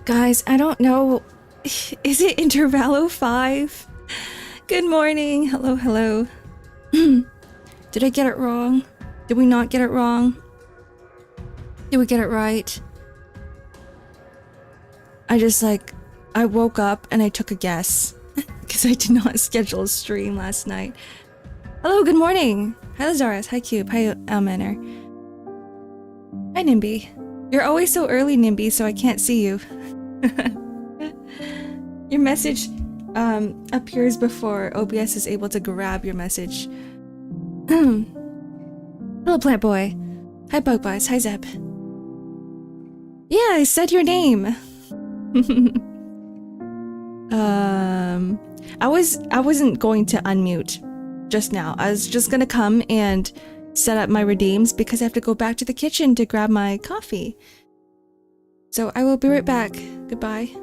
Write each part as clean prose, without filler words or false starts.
Guys, I don't know. Is it Intervallo 5? Good morning. Hello, hello. Did I get it wrong? Did we not get it wrong? Did we get it right? I woke up and I took a guess because I did not schedule a stream last night. Hello, good morning. Hi, Lazarus. Hi, Cube. Hi, Almanor. Hi, Nimby. You're always so early, Nimby, so I can't see you. Your message appears before OBS is able to grab your message. Hello, Plant Boy. Hi, Bug Boys. Hi, Zeb. Yeah, I said your name. I wasn't going to unmute just now. I was just gonna come and set up my redeems because I have to go back to the kitchen to grab my coffee. So I will be right back. Goodbye.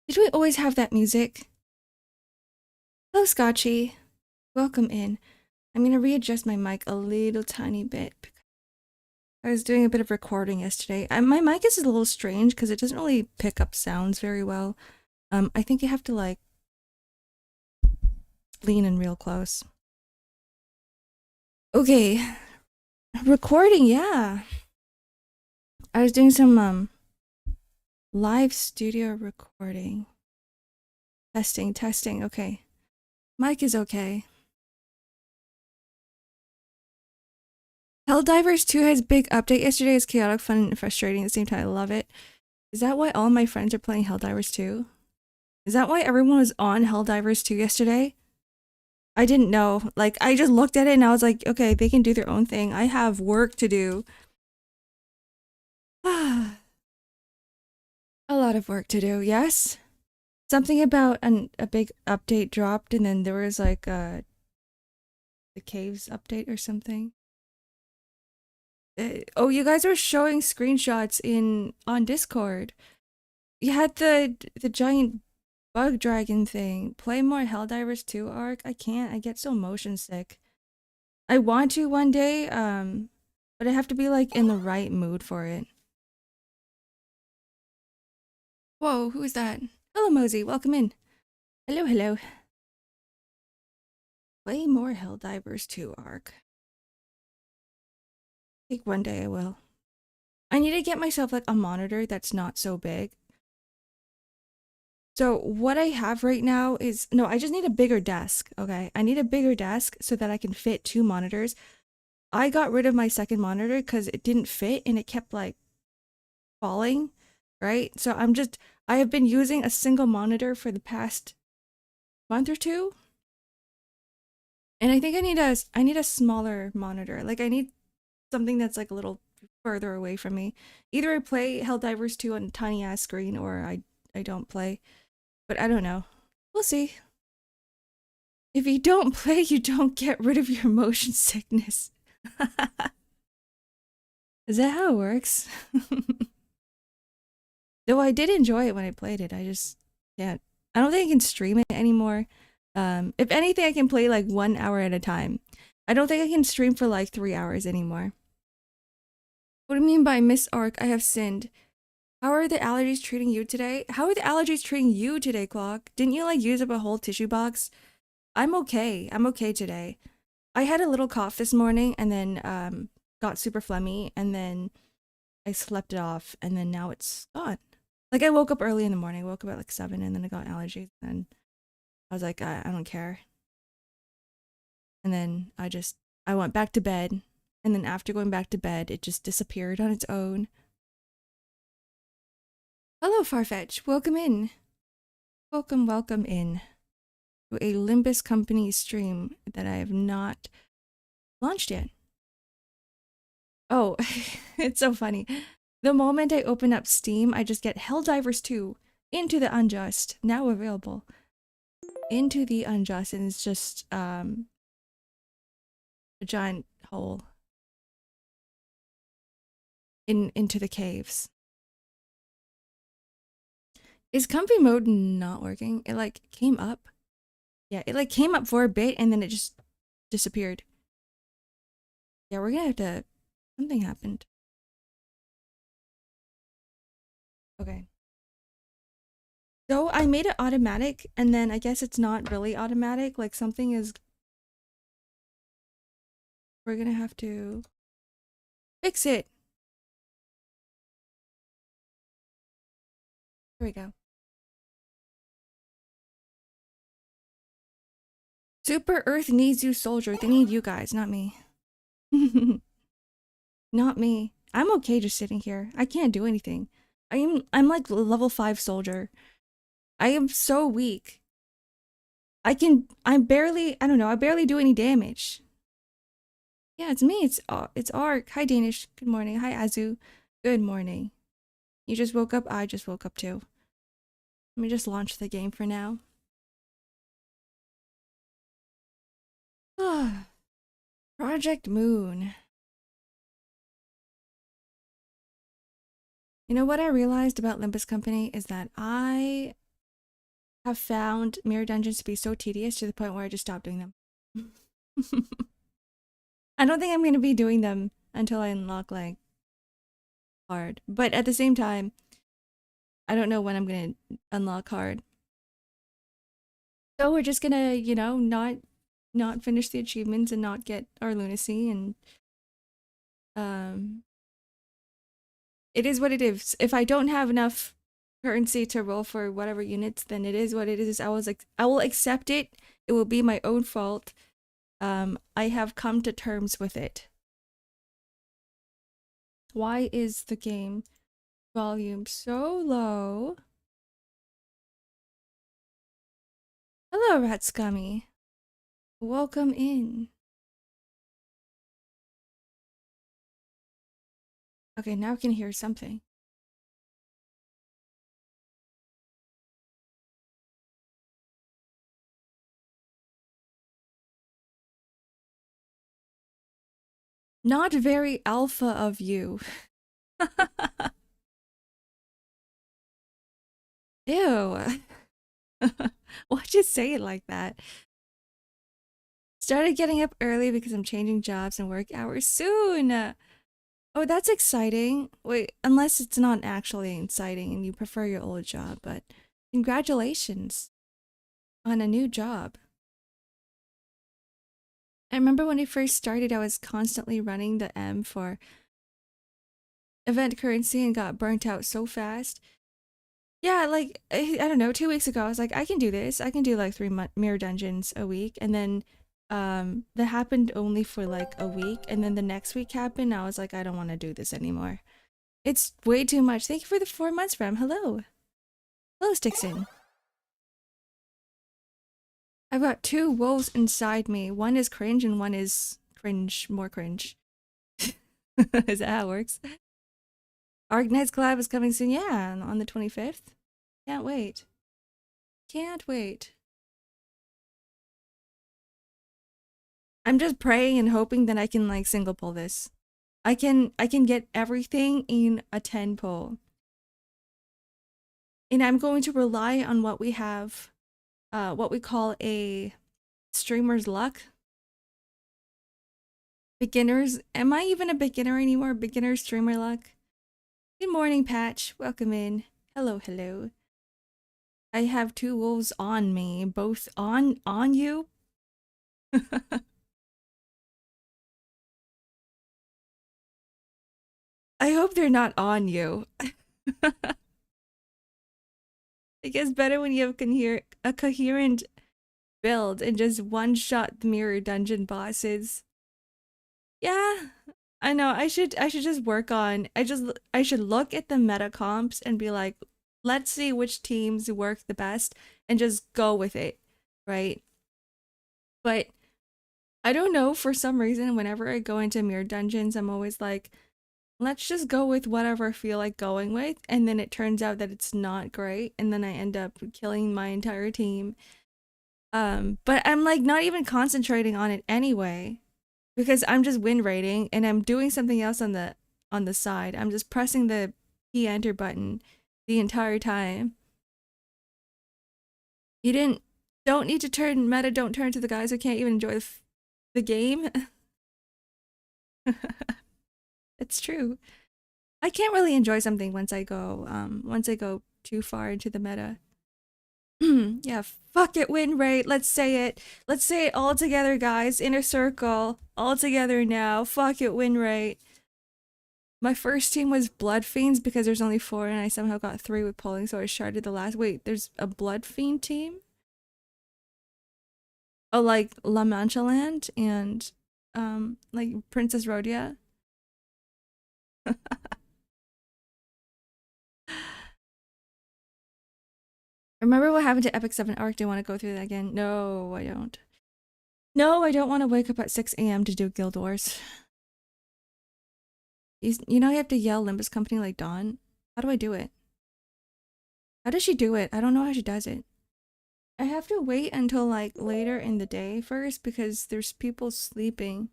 Did we always have that music? Hello, Scotchy. Welcome in. I'm gonna readjust my mic a little tiny bit. I was doing a bit of recording yesterday. My mic is a little strange because it doesn't really pick up sounds very well. I think you have to like lean in real close. Okay. Recording, yeah. I was doing some live studio recording. Testing. Okay. Mic is okay. Helldivers 2 has big update yesterday. It's chaotic, fun, and frustrating at the same time. I love it. Is that why all my friends are playing Helldivers 2? Is that why everyone was on Helldivers 2 yesterday? I didn't know. Like, I just looked at it and I was like, okay, they can do their own thing. I have work to do. A lot of work to do, yes? Something about a big update dropped and then there was like the caves update or something. Oh, you guys were showing screenshots on Discord. You had the giant bug dragon thing. Play more Helldivers 2 arc. I can't. I get so motion sick. I want to one day, but I have to be like in the right mood for it. Whoa, who is that? Hello, Mosey. Welcome in. Hello. Play more Helldivers 2 arc. I think one day I will. I need to get myself like a monitor that's not so big. So what I have right now is, no, I just need a bigger desk, okay? I need a bigger desk so that I can fit 2 monitors. I got rid of my second monitor because it didn't fit and it kept like falling, right? So I have been using a single monitor for the past month or two. And I think I need a smaller monitor. Like I need something that's like a little further away from me. Either I play Helldivers 2 on a tiny ass screen or I don't play. But I don't know. We'll see. If you don't play, you don't get rid of your motion sickness. Is that how it works? Though I did enjoy it when I played it. I just can't. I don't think I can stream it anymore. If anything, I can play like 1 hour at a time. I don't think I can stream for like 3 hours anymore. What do you mean by Miss Ark? I have sinned. How are the allergies treating you today? How are the allergies treating you today, Clock? Didn't you like use up a whole tissue box? I'm okay. I'm okay today. I had a little cough this morning and then got super phlegmy and then I slept it off and then now it's gone. Like I woke up early in the morning. I woke up at like 7 and then I got allergies and I was like, I don't care. And then I went back to bed. And then after going back to bed, it just disappeared on its own. Hello, Farfetch. Welcome in. Welcome in to a Limbus company stream that I have not launched yet. Oh, it's so funny. The moment I open up Steam, I just get Helldivers 2 Into the Unjust, now available. Into the Unjust, and it's just a giant hole into the caves. Is comfy mode not working? It like came up. Yeah, it like came up for a bit and then it just disappeared. Yeah, we're gonna have to... Something happened. Okay. So I made it automatic and then I guess it's not really automatic. Like something is... We're gonna have to fix it. Here we go. Super Earth needs you, soldier. They need you guys, not me. Not me. I'm okay just sitting here. I can't do anything. I'm like level 5 soldier. I am so weak. I don't know, I barely do any damage. Yeah, it's me. It's Ark. Hi Danish. Good morning. Hi Azu. Good morning. You just woke up? I just woke up too. Let me just launch the game for now. Project Moon. You know what I realized about Limbus Company is that I have found mirror dungeons to be so tedious to the point where I just stopped doing them. I don't think I'm going to be doing them until I unlock like hard. But at the same time, I don't know when I'm going to unlock hard. So we're just going to, you know, not finish the achievements and not get our lunacy, and it is what it is. If I don't have enough currency to roll for whatever units, then it is what it is. I will accept it. It will be my own fault. I have come to terms with it. Why is the game volume so low? Hello, Rat Scummy. Welcome in. Okay, now I can hear something. Not very alpha of you. Ew. Why'd you say it like that? Started getting up early because I'm changing jobs and work hours soon. Oh, that's exciting. Wait, unless it's not actually exciting and you prefer your old job, but congratulations on a new job. I remember when I first started, I was constantly running the M for event currency and got burnt out so fast. Yeah, like, I don't know, 2 weeks ago, I was like, I can do this. I can do like 3 mirror dungeons a week. And then that happened only for like a week. And then the next week happened. I was like, I don't want to do this anymore. It's way too much. Thank you for the 4 months, Rem. Hello. Hello, Stixon. I've got 2 wolves inside me. One is cringe and one is cringe, more cringe. Is that how it works? Ark Knight's collab is coming soon. Yeah, on the 25th. Can't wait. Can't wait. I'm just praying and hoping that I can like single pull this. I can get everything in a 10 pull. And I'm going to rely on what we have, what we call a streamer's luck. Beginners. Am I even a beginner anymore? Beginner streamer luck. Good morning, Patch. Welcome in. Hello, hello. I have 2 wolves on me, both on you. I hope they're not on you. It gets better when you have a coherent build and just one-shot the mirror dungeon bosses. Yeah, I know. I should just work on. I should look at the meta comps and be like, let's see which teams work the best and just go with it, right? But I don't know, for some reason whenever I go into mirror dungeons, I'm always like, let's just go with whatever I feel like going with, and then it turns out that it's not great, and then I end up killing my entire team. But I'm like not even concentrating on it anyway, because I'm just win rating and I'm doing something else on the side. I'm just pressing the key enter button the entire time. You don't need to turn meta, don't turn to the guys who can't even enjoy the game. It's true. I can't really enjoy something once I go too far into the meta. Yeah, fuck it, win rate. Let's say it. Let's say it all together, guys. In a circle. All together now. Fuck it, win rate. My first team was Blood Fiends because there's only 4 and I somehow got 3 with polling, so I sharded the last. Wait, there's a Blood Fiend team? Oh, like La Mancha Land and like Princess Rhodia. Remember what happened to Epic 7 Arc? Do you want to go through that again? No, I don't. No, I don't want to wake up at 6 a.m. to do Guild Wars. You know you have to yell Limbus Company like Dawn? How do I do it? How does she do it? I don't know how she does it. I have to wait until like later in the day first because there's people sleeping.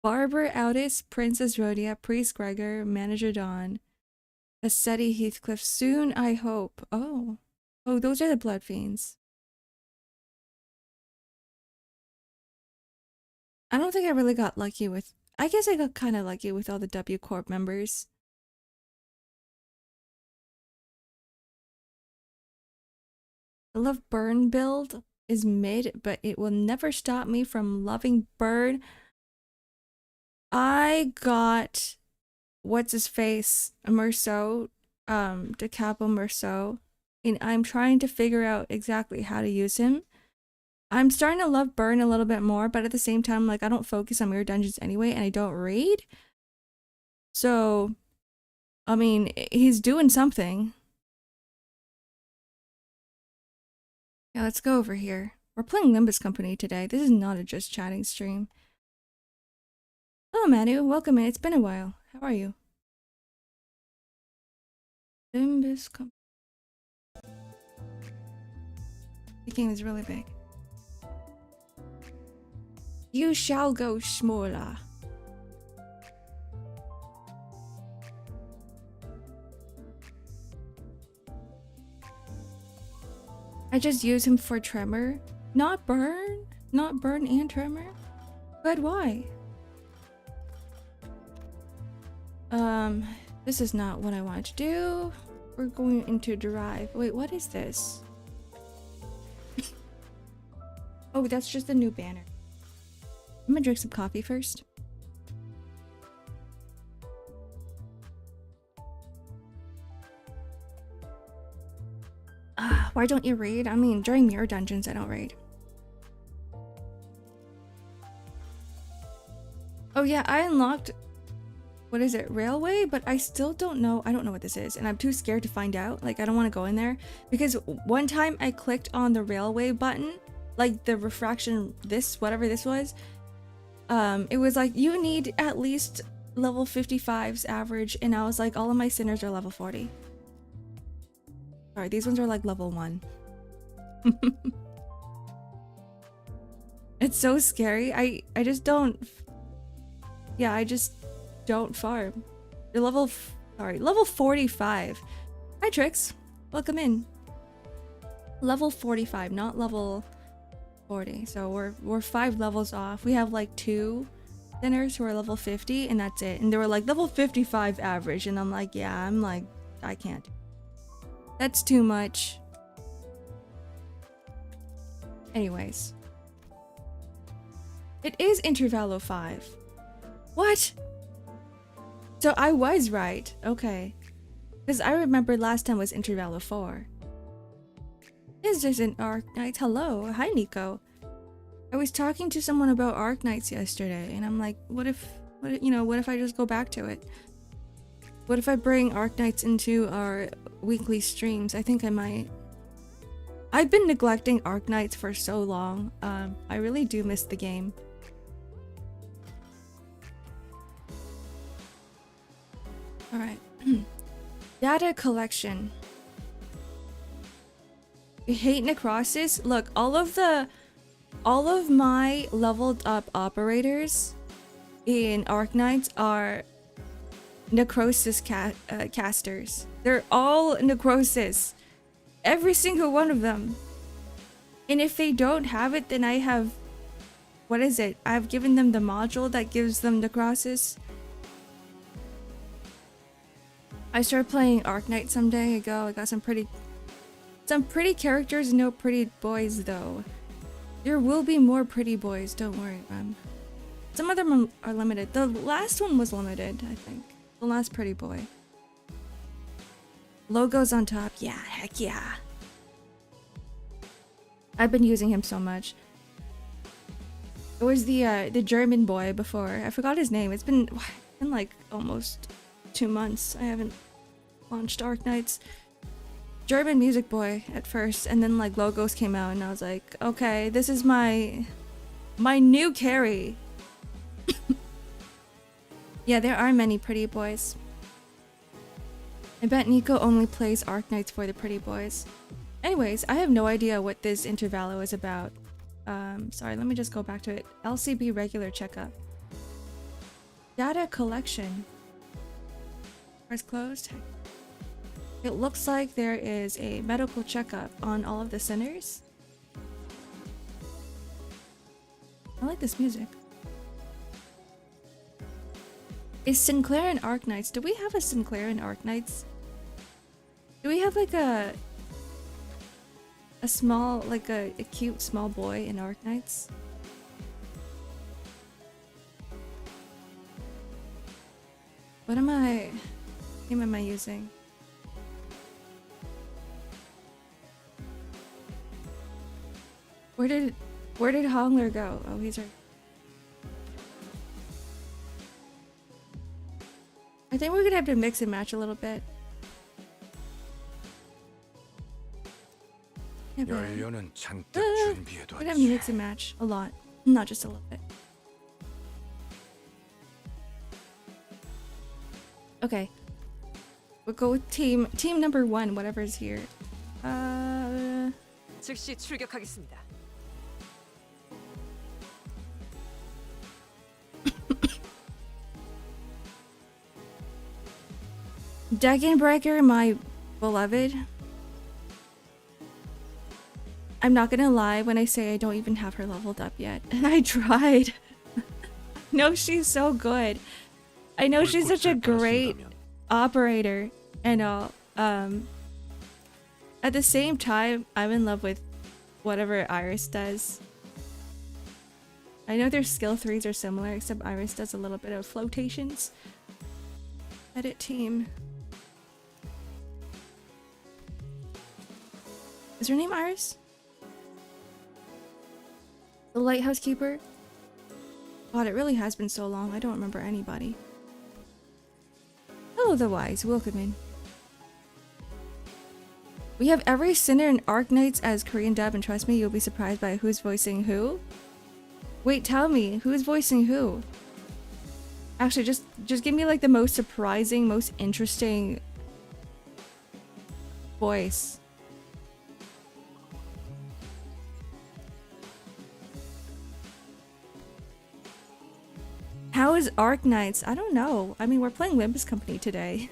Barber, Aldis, Princess Rhodia, Priest Gregor, Manager Dawn, Ascetti Heathcliff, soon I hope. Oh. Oh, those are the Blood Fiends. I don't think I really got lucky with... I guess I got kind of lucky with all the W Corp members. The Love Burn build is mid, but it will never stop me from loving Burn. I got... What's his face? Merceau. De Capo Merceau. And I'm trying to figure out exactly how to use him. I'm starting to love Burn a little bit more, but at the same time, like, I don't focus on mirror dungeons anyway, and I don't raid. So, I mean, he's doing something. Yeah, let's go over here. We're playing Limbus Company today. This is not a just chatting stream. Hello, Manu. Welcome in. It's been a while. How are you? Limbus Company. The game is really big. You shall go smaller. I just use him for Tremor. Not Burn? Not Burn and Tremor? But why? This is not what I want to do. We're going into Drive. Wait, what is this? Oh, that's just the new banner. I'm gonna drink some coffee first. Why don't you raid? I mean, during mirror dungeons, I don't raid. Oh yeah, I unlocked... What is it? Railway? But I still don't know. I don't know what this is. And I'm too scared to find out. Like, I don't want to go in there. Because one time I clicked on the railway button. Like, the refraction... This, whatever this was. It was like, you need at least level 55's average. And I was like, all of my sinners are level 40. Sorry, these ones are like level 1. It's so scary. I just don't... Yeah, I just don't farm. You're level... level 45. Hi, Trix. Welcome in. Level 45, not level 40. So we're 5 levels off. We have like 2 sinners who are level 50, and that's it. And they were like, level 55 average. And I'm like, yeah, I'm like, I can't. That's too much. Anyways. It is Intervallo 5. What? So I was right. Okay. Because I remember last time was Intervallo 4. This isn't Arknights. Hello. Hi, Nico. I was talking to someone about Arknights yesterday, and I'm like, what if I just go back to it? What if I bring Arknights into our weekly streams? I think I might. I've been neglecting Arknights for so long. I really do miss the game. Alright. Data collection. You hate necrosis? Look, all of my leveled up operators in Arknights are necrosis casters. They're all necrosis. Every single one of them. And if they don't have it, then I have... What is it? I've given them the module that gives them necrosis. I started playing Arknight some day ago. I got some pretty characters, no pretty boys though. There will be more pretty boys, don't worry, man. Some of them are limited. The last one was limited, I think. The last pretty boy. Logos on top. Yeah, heck yeah. I've been using him so much. It was the German boy before. I forgot his name. It's been like almost 2 months. I haven't launched Arknights. German music boy at first, and then like Logos came out, and I was like, okay, this is my new carry. Yeah, there are many pretty boys. I bet Nico only plays Arknights for the pretty boys. Anyways, I have no idea what this Intervallo is about. Sorry, let me just go back to it. LCB regular checkup. Data collection. Press closed. It looks like there is a medical checkup on all of the sinners. I like this music. Is Sinclair in Arknights? Do we have a Sinclair in Arknights? Do we have like a small, like a cute small boy in Arknights? What am I... What am I using? Where did Hongler go? Oh, he's right. I think we're gonna have to mix and match a little bit. Yeah, we're gonna have to mix and match a lot, not just a little bit. Okay, we'll go with team number 1, whatever's here. 즉시 출격하겠습니다. Dagenbreaker, my beloved. I'm not gonna lie when I say I don't even have her leveled up yet. And I tried. No, she's so good. I know she's such a great operator and all. At the same time, I'm in love with whatever Iris does. I know their skill 3s are similar, except Iris does a little bit of flotations. Edit team. Is her name Iris? The lighthouse keeper? God, it really has been so long. I don't remember anybody. Hello, the wise. Welcome in. We have every sinner in Arknights as Korean dub, and trust me, you'll be surprised by who's voicing who. Wait, tell me, who's voicing who? Actually, just give me like the most surprising, most interesting voice. How is Arknights? I don't know. I mean, we're playing Limbus Company today.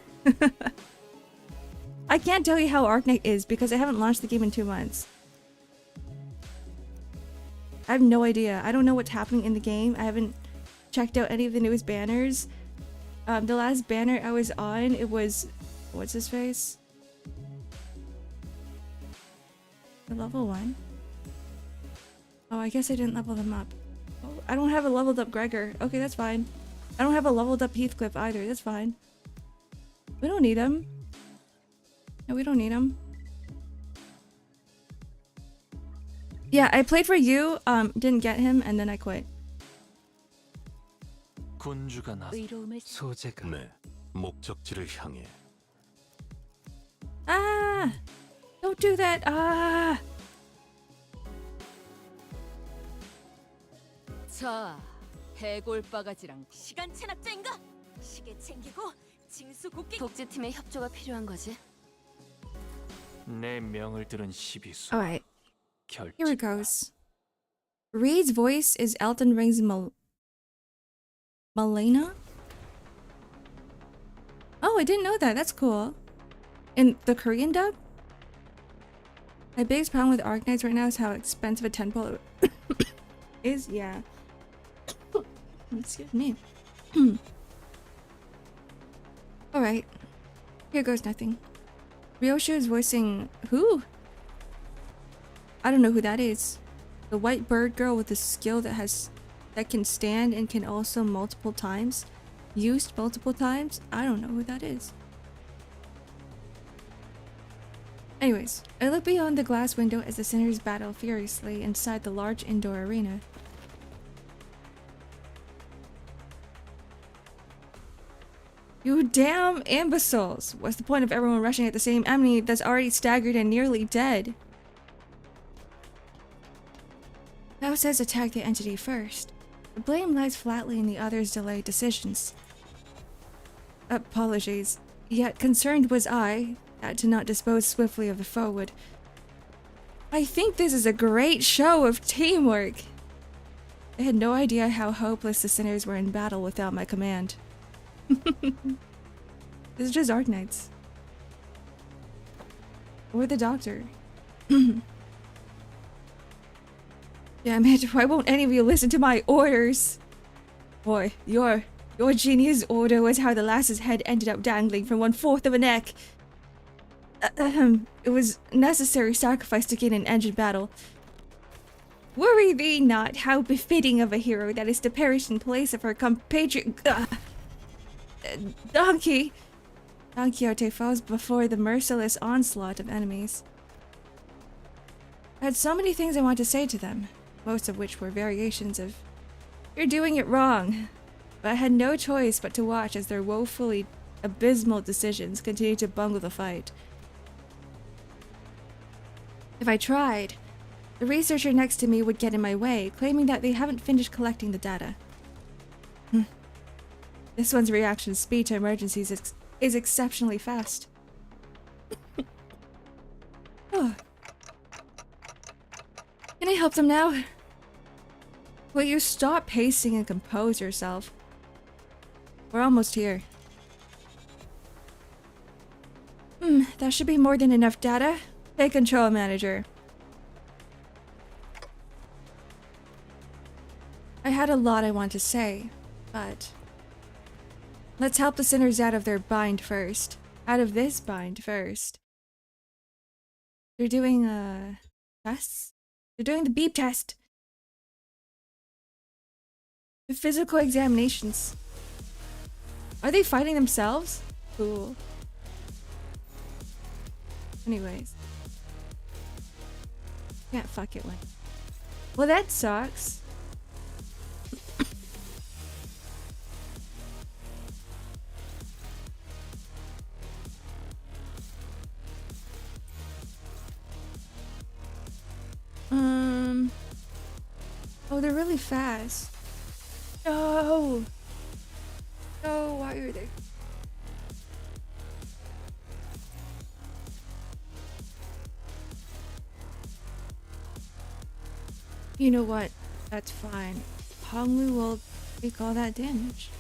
I can't tell you how Arknight is because I haven't launched the game in 2 months. I have no idea. I don't know what's happening in the game. I haven't checked out any of the newest banners. The last banner I was on, it was... What's his face? The level 1? Oh, I guess I didn't level them up. Oh, I don't have a leveled up Gregor. Okay, that's fine. I don't have a leveled up Heathcliff either. That's fine. We don't need him. No, we don't need him. Yeah, I played for you, didn't get him, and then I quit. 군주가 나 소재가 네, 목적지를 향해. Ah! Don't do that! Ah! 자, 해골 바가지랑 시간 체납자인가? 시계 챙기고 징수 곡기 독재팀의 협조가 필요한 거지. 내 명을 들은 시비수 Alright, 결정. here it goes. Reed's voice is Elden Ring's Malena? Oh, I didn't know that. That's cool. In the Korean dub? My biggest problem with Arknights right now is how expensive a temple is. Yeah. Excuse me. Alright. Here goes nothing. Ryoshu is voicing who? I don't know who that is. The white bird girl with the skill that can stand and can also used multiple times. I don't know who that is. Anyways, I look beyond the glass window as the sinners battle furiously inside the large indoor arena. You damn imbeciles! What's the point of everyone rushing at the same enemy that's already staggered and nearly dead? Now says attack the entity first. The blame lies flatly in the other's delayed decisions. Apologies. Yet concerned was I to not dispose swiftly of the foe would. I think this is a great show of teamwork. I had no idea how hopeless the sinners were in battle without my command. This is just Arknights. Or the doctor. Damn it, why won't any of you listen to my orders? Boy, your genius order was how the lass's head ended up dangling from 1/4 of a neck. It was necessary sacrifice to gain an engine battle. Worry thee not, how befitting of a hero that is to perish in place of her compatriot. Don Quixote falls before the merciless onslaught of enemies. I had so many things I wanted to say to them, most of which were variations of, "You're doing it wrong," but I had no choice but to watch as their woefully abysmal decisions continued to bungle the fight. If I tried, the researcher next to me would get in my way, claiming that they haven't finished collecting the data. This one's reaction speed to emergencies is exceptionally fast. Oh. Can I help them now? Will you stop pacing and compose yourself? We're almost here. That should be more than enough data. Take control, manager. I had a lot I want to say, but let's help the sinners out of their bind first. Out of this bind first. They're doing, tests? They're doing the beep test. The physical examinations. Are they fighting themselves? Cool. Anyways. Can't fuck it with. Well, that sucks. Oh, they're really fast. No! No, why are they? You know what? That's fine. Honglu will take all that damage.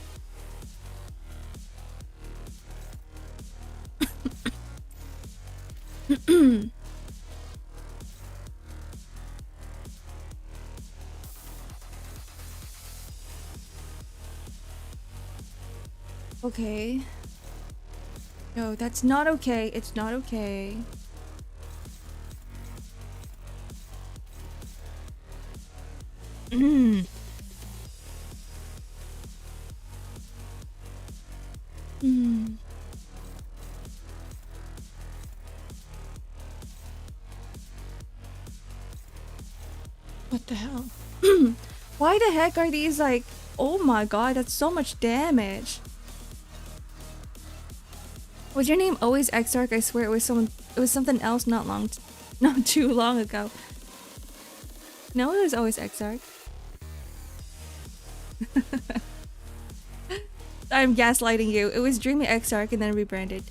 Okay. No, that's not okay. It's not okay. What the hell? Why the heck are these like... Oh my god, that's so much damage. Was your name always X-Ark? I swear it was something else not too long ago. No, it was always X-Ark. I'm gaslighting you. It was Dreamy X-Ark and then rebranded.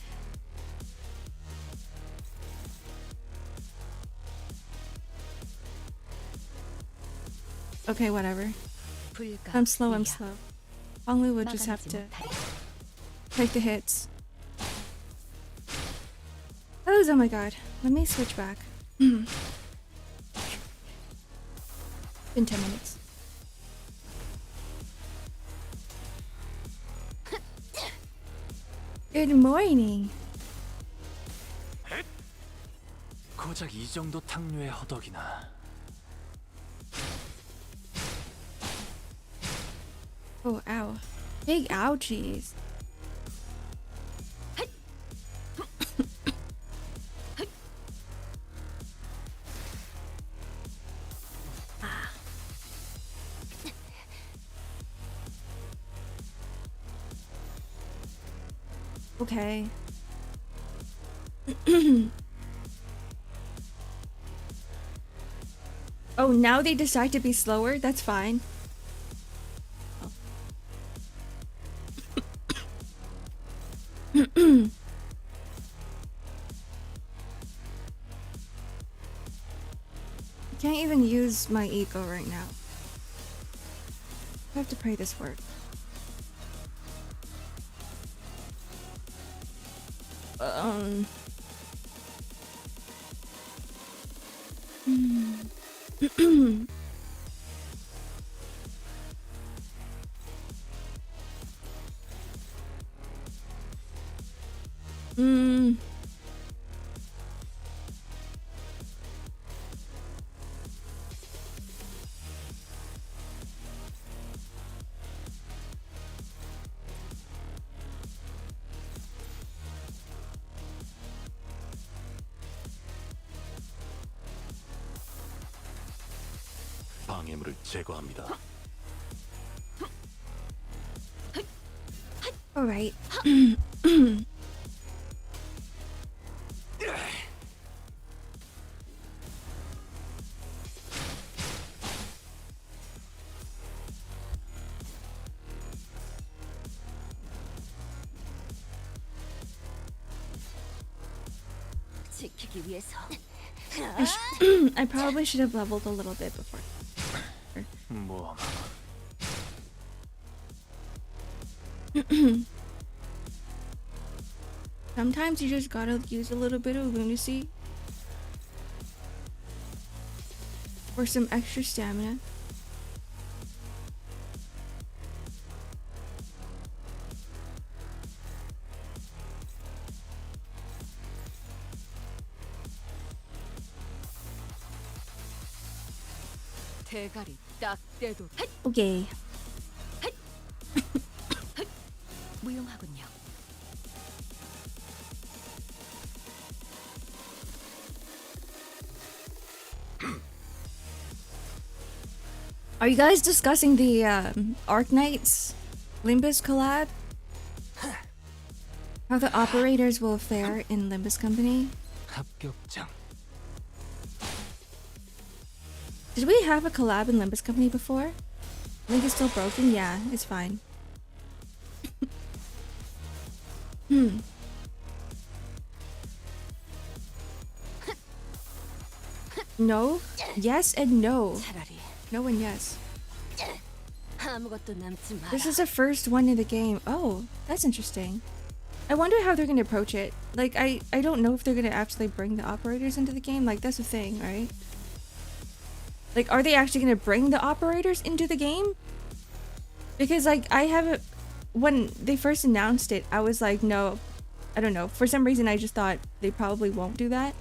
Okay, whatever. I'm slow. Honglu would just have to take the hits. Oh my god. Let me switch back. Been 10 minutes. Good morning. 고작 이 정도 탕류의 허덕이나. Oh, ow. Big ouchies. Okay. Oh, now they decide to be slower? That's fine. Oh. I can't even use my eco right now. I have to pray this works. 방해물을 제거합니다. All right. 지키기 위해서. I probably should have leveled a little bit before. 뭐 Sometimes you just gotta use a little bit of lunacy for some extra stamina. 대가리 딱 떼도 Okay. 무용하군요. Are you guys discussing the Arc Knights Limbus collab? How the operators will fare in Limbus Company? 합격장. Did we have a collab in Limbus Company before? Link is still broken? Yeah, it's fine. No? Yes and no. 차라리 No and yes. 아무것도 남지 마라. This is the first one in the game. Oh, that's interesting. I wonder how they're gonna approach it. Like, I don't know if they're gonna actually bring the operators into the game. Like, that's the thing, right? Like, are they actually gonna bring the operators into the game? Because, like, I haven't... When they first announced it, I was like, no. I don't know. For some reason, I just thought they probably won't do that.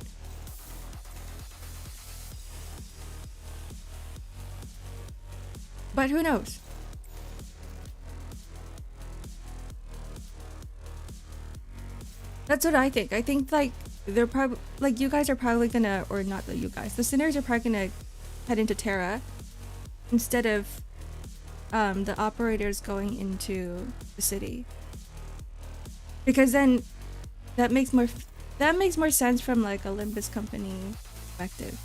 But who knows? That's what I think. I think, like, they're probably... Like, you guys are probably gonna... Or not you guys. The sinners are probably gonna head into Terra instead of the operators going into the city. Because then that makes more sense from like a Limbus company perspective.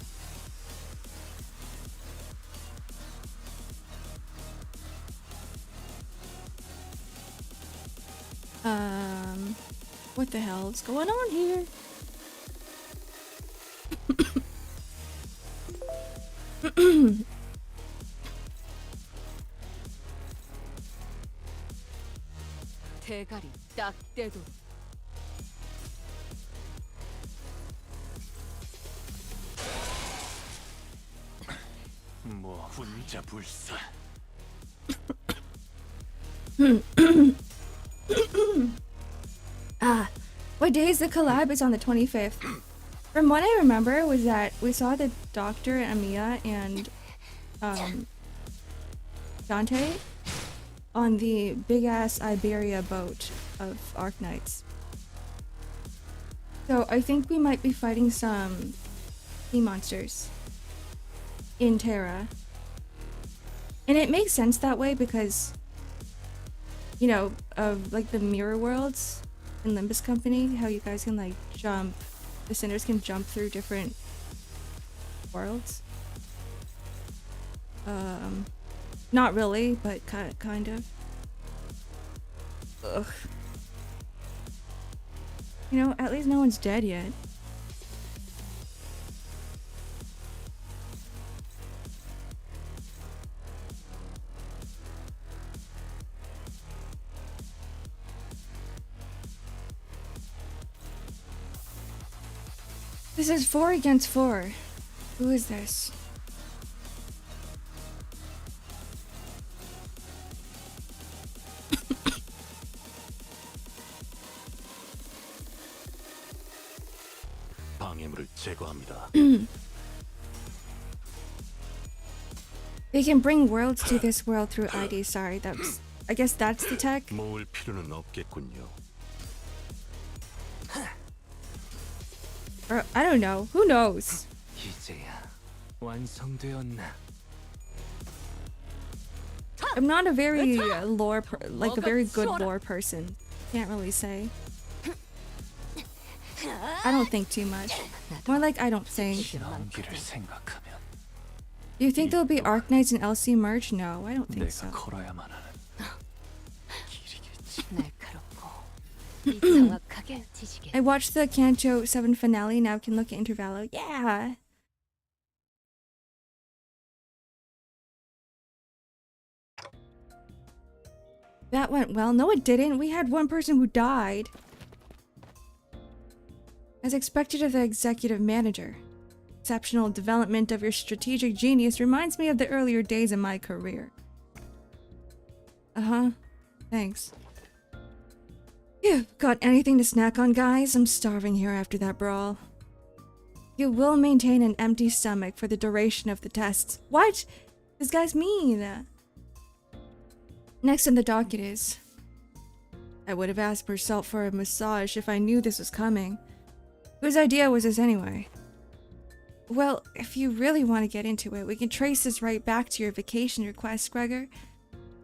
What the hell's going on here? 대가리 딱 떼도 뭐 혼자 불사. What day is the collab? It's on the 25th. From what I remember was that we saw the Doctor, Amiya, and Dante on the big-ass Iberia boat of Arknights. So I think we might be fighting some sea monsters in Terra. And it makes sense that way because, you know, of like the mirror worlds in Limbus Company, how you guys can like jump, the sinners can jump through different worlds. Not really, but kind of. Ugh. You know, at least no one's dead yet. This is 4 against 4. Who is this? 방해물을 제거합니다. They can bring worlds to this world through ID. Sorry, I guess that's the tech. 모을 필요는 없겠군요. Or I don't know. Who knows? 이제야 완성되었나? I'm not a very like a very good lore person. Can't really say. I don't think too much. More like I don't think. 연기를 생각하면 Do you think there'll be Arknights and LC merch? No, I don't think 내가 so. 걸어야만 하는 길이겠지. 날카롭고 정확하게 지시게. I watched the Kanto 7 finale. Now can look at Intervallo. Yeah. That went well. No, it didn't. We had one person who died. As expected of the executive manager. Exceptional development of your strategic genius reminds me of the earlier days in my career. Uh-huh. Thanks. You got anything to snack on, guys? I'm starving here after that brawl. You will maintain an empty stomach for the duration of the tests. What? This guy's mean. Next on the docket is... I would have asked Bersault for a massage if I knew this was coming. Whose idea was this anyway? Well, if you really want to get into it, we can trace this right back to your vacation request, Gregor.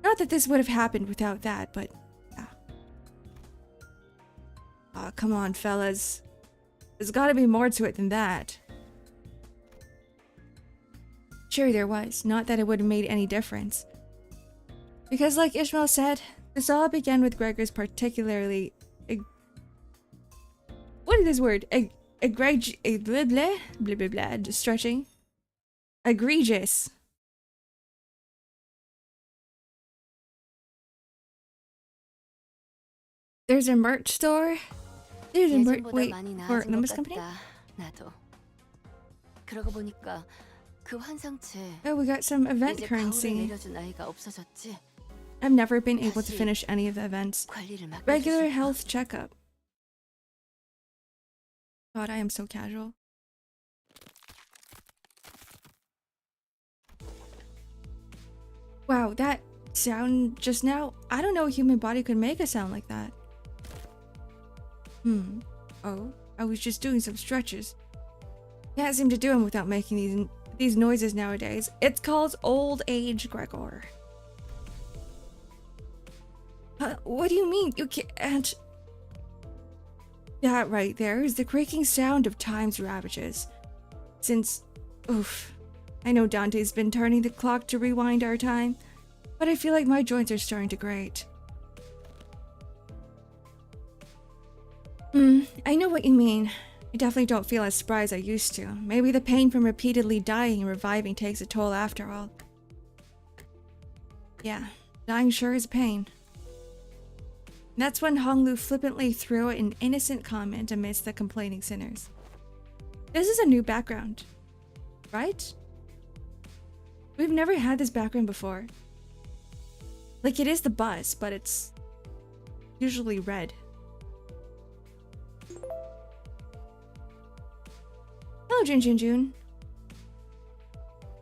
Not that this would have happened without that, but... yeah. Aw, come on, fellas. There's gotta be more to it than that. Sure there was, not that it would have made any difference. Because like Ishmael said, this all began with Gregor's particularly... what is this word? Stretching. Egregious. There's a merch store? There's a merch... wait, for Limbus Company? 나도. 그러고 보니까 그 환상체 Oh, we got some event 이제 가오를 currency. 내려준 아이가 없어졌지. I've never been able to finish any of the events. 관리를 맡겨줄 Regular 수 있다. health checkup. God, I am so casual. Wow, that sound just now, I don't know a human body could make a sound like that. Oh, I was just doing some stretches. Can't seem to do them without making these noises nowadays. It's called old age, Gregor. What do you mean? You can't... That right there is the creaking sound of time's ravages. Since... Oof. I know Dante's been turning the clock to rewind our time, but I feel like my joints are starting to grate. I know what you mean. I definitely don't feel as spry as I used to. Maybe the pain from repeatedly dying and reviving takes a toll after all. Yeah, dying sure is pain. That's when Honglu flippantly threw an innocent comment amidst the complaining sinners. This is a new background, right? We've never had this background before. Like, it is the bus, but it's usually red. Hello, Jun.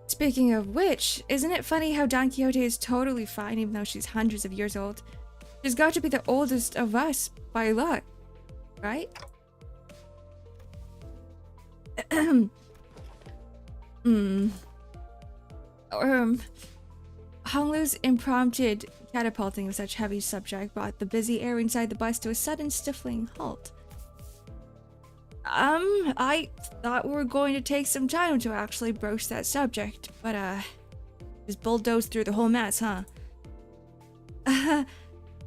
Speaking of which, isn't it funny how Don Quixote is totally fine even though she's hundreds of years old? She's got to be the oldest of us by a lot, right? Honglu's impromptu catapulting of such heavy subject brought the busy air inside the bus to a sudden stifling halt. I thought we were going to take some time to actually broach that subject, but just bulldozed through the whole mess, huh?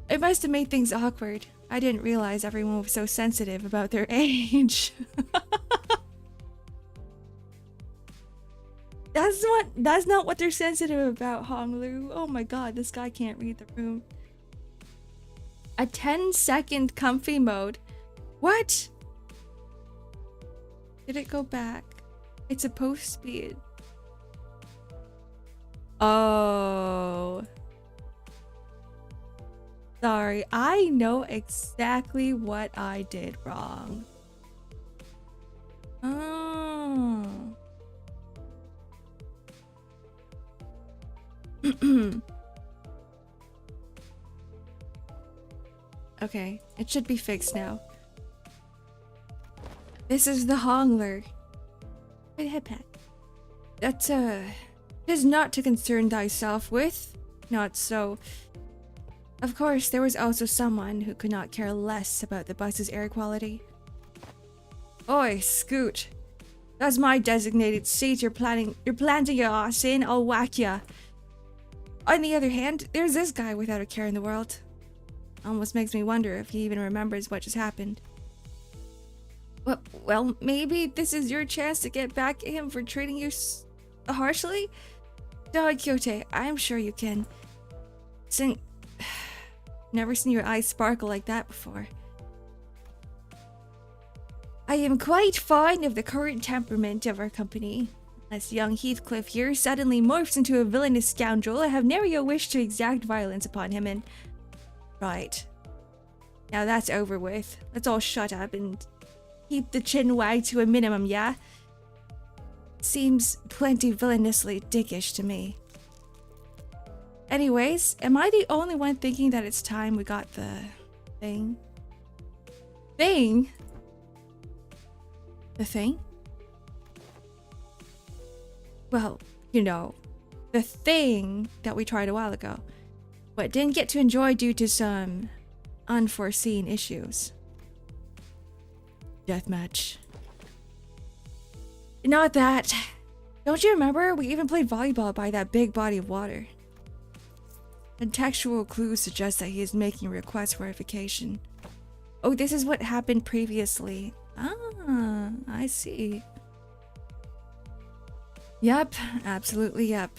It must have made things awkward. I didn't realize everyone was so sensitive about their age. That's not what they're sensitive about, Honglu. Oh my god, this guy can't read the room. A 10-second comfy mode. What? Did it go back? It's supposed to be. Oh. Sorry, I know exactly what I did wrong. Oh. Okay, it should be fixed now. This is the Hongler. Wait, head pat. That's is not to concern thyself with. Not so. Of course, there was also someone who could not care less about the bus's air quality. Oi, Scoot. That's my designated seat you're planting your ass in, I'll whack ya. On the other hand, there's this guy without a care in the world. Almost makes me wonder if he even remembers what just happened. Well, maybe this is your chance to get back at him for treating you harshly? Don Quixote, I'm sure you can. Never seen your eyes sparkle like that before. I am quite fond of the current temperament of our company. Unless young Heathcliff here suddenly morphs into a villainous scoundrel, I have never a wish to exact violence upon him and... Right. Now that's over with. Let's all shut up and keep the chin wag to a minimum, yeah? Seems plenty villainously dickish to me. Anyways, am I the only one thinking that it's time we got the thing? Thing? The thing? Well, you know, the thing that we tried a while ago, but didn't get to enjoy due to some unforeseen issues. Deathmatch. Not that. Don't you remember? We even played volleyball by that big body of water. Contextual clues suggest that he is making a request for verification. Oh, this is what happened previously. Ah, I see. Yep, absolutely yep.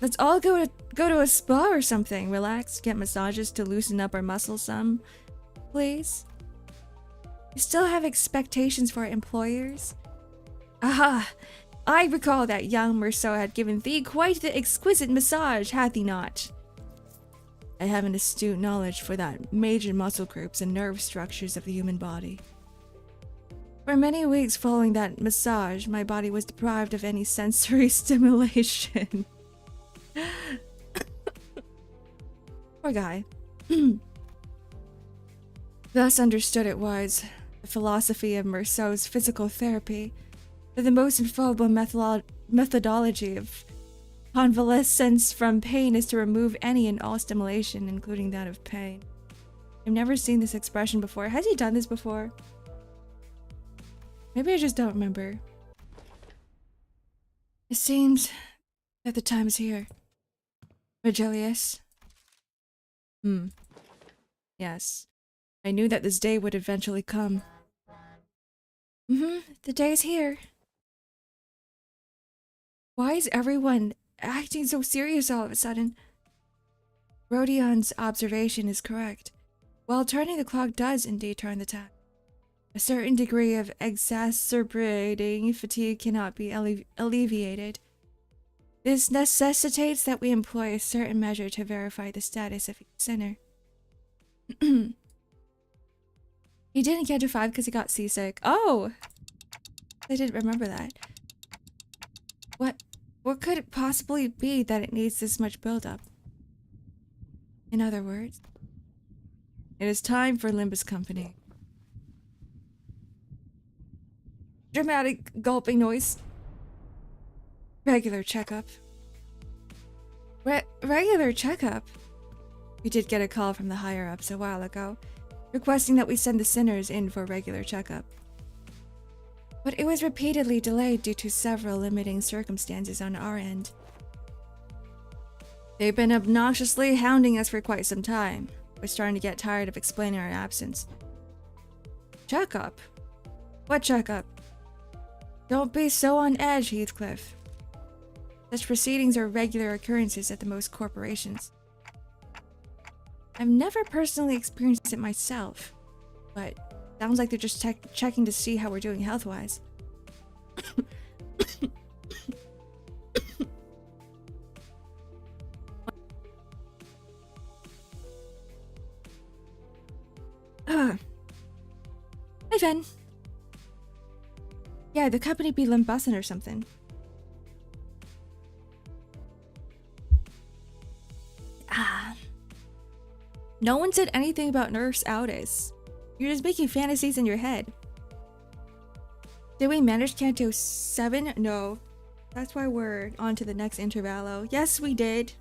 Let's all go to a spa or something. Relax, get massages to loosen up our muscles some. Please? We still have expectations for our employers? Aha! I recall that young Merceau had given thee quite the exquisite massage, hath he not? I have an astute knowledge for that major muscle groups and nerve structures of the human body. For many weeks following that massage, my body was deprived of any sensory stimulation. Poor guy. Thus understood it was the philosophy of Merceau's physical therapy that the most infallible methodology of convalescence from pain is to remove any and all stimulation, including that of pain. I've never seen this expression before. Has he done this before? Maybe I just don't remember. It seems that the time is here. Virgilius. Yes. I knew that this day would eventually come. The day is here. Why is everyone acting so serious all of a sudden? Rodion's observation is correct. While turning the clock does indeed turn the time, a certain degree of exacerbating fatigue cannot be alleviated. This necessitates that we employ a certain measure to verify the status of each sinner. He didn't get to 5 because he got seasick. Oh! I didn't remember that. What could it possibly be that it needs this much buildup? In other words, it is time for Limbus company. Dramatic gulping noise. Regular checkup. Regular checkup? We did get a call from the higher-ups a while ago, requesting that we send the sinners in for a regular checkup. But it was repeatedly delayed due to several limiting circumstances on our end. They've been obnoxiously hounding us for quite some time. We're starting to get tired of explaining our absence. Checkup? What checkup? Don't be so on edge, Heathcliff. Such proceedings are regular occurrences at the most corporations. I've never personally experienced it myself, but sounds like they're just checking to see how we're doing health-wise. Hi, Fen. Yeah, the company be Limbussin or something. No one said anything about Nurse Aldis. You're just making fantasies in your head. Did we manage Canto 7? No. That's why we're on to the next Intervallo. Yes, we did.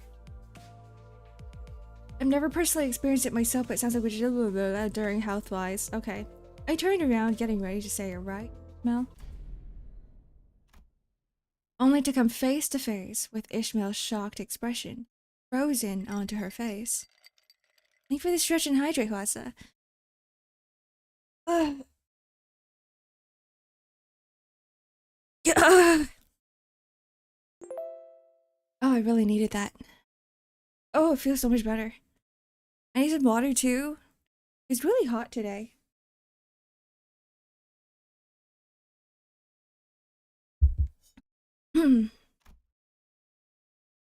I've never personally experienced it myself, but it sounds like we did during health-wise. Okay. I turned around, getting ready to say, right, Mel? Only to come face to face with Ishmael's shocked expression, frozen onto her face. Thank you for the stretch and hydrate, Huasa. Oh, I really needed that. Oh, it feels so much better. I need some water too. It's really hot today.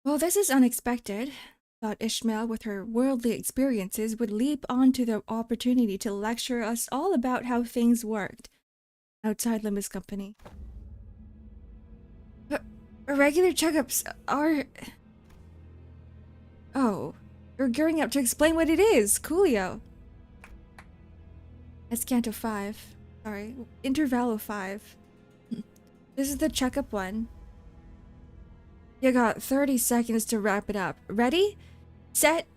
Well, this is unexpected. Thought Ishmael, with her worldly experiences, would leap onto the opportunity to lecture us all about how things worked outside Limbus company. Regular checkups are... Oh, you're gearing up to explain what it is, Coolio. That's Canto 5. Sorry, Intervallo 5. This is the checkup one. You got 30 seconds to wrap it up. Ready? Set?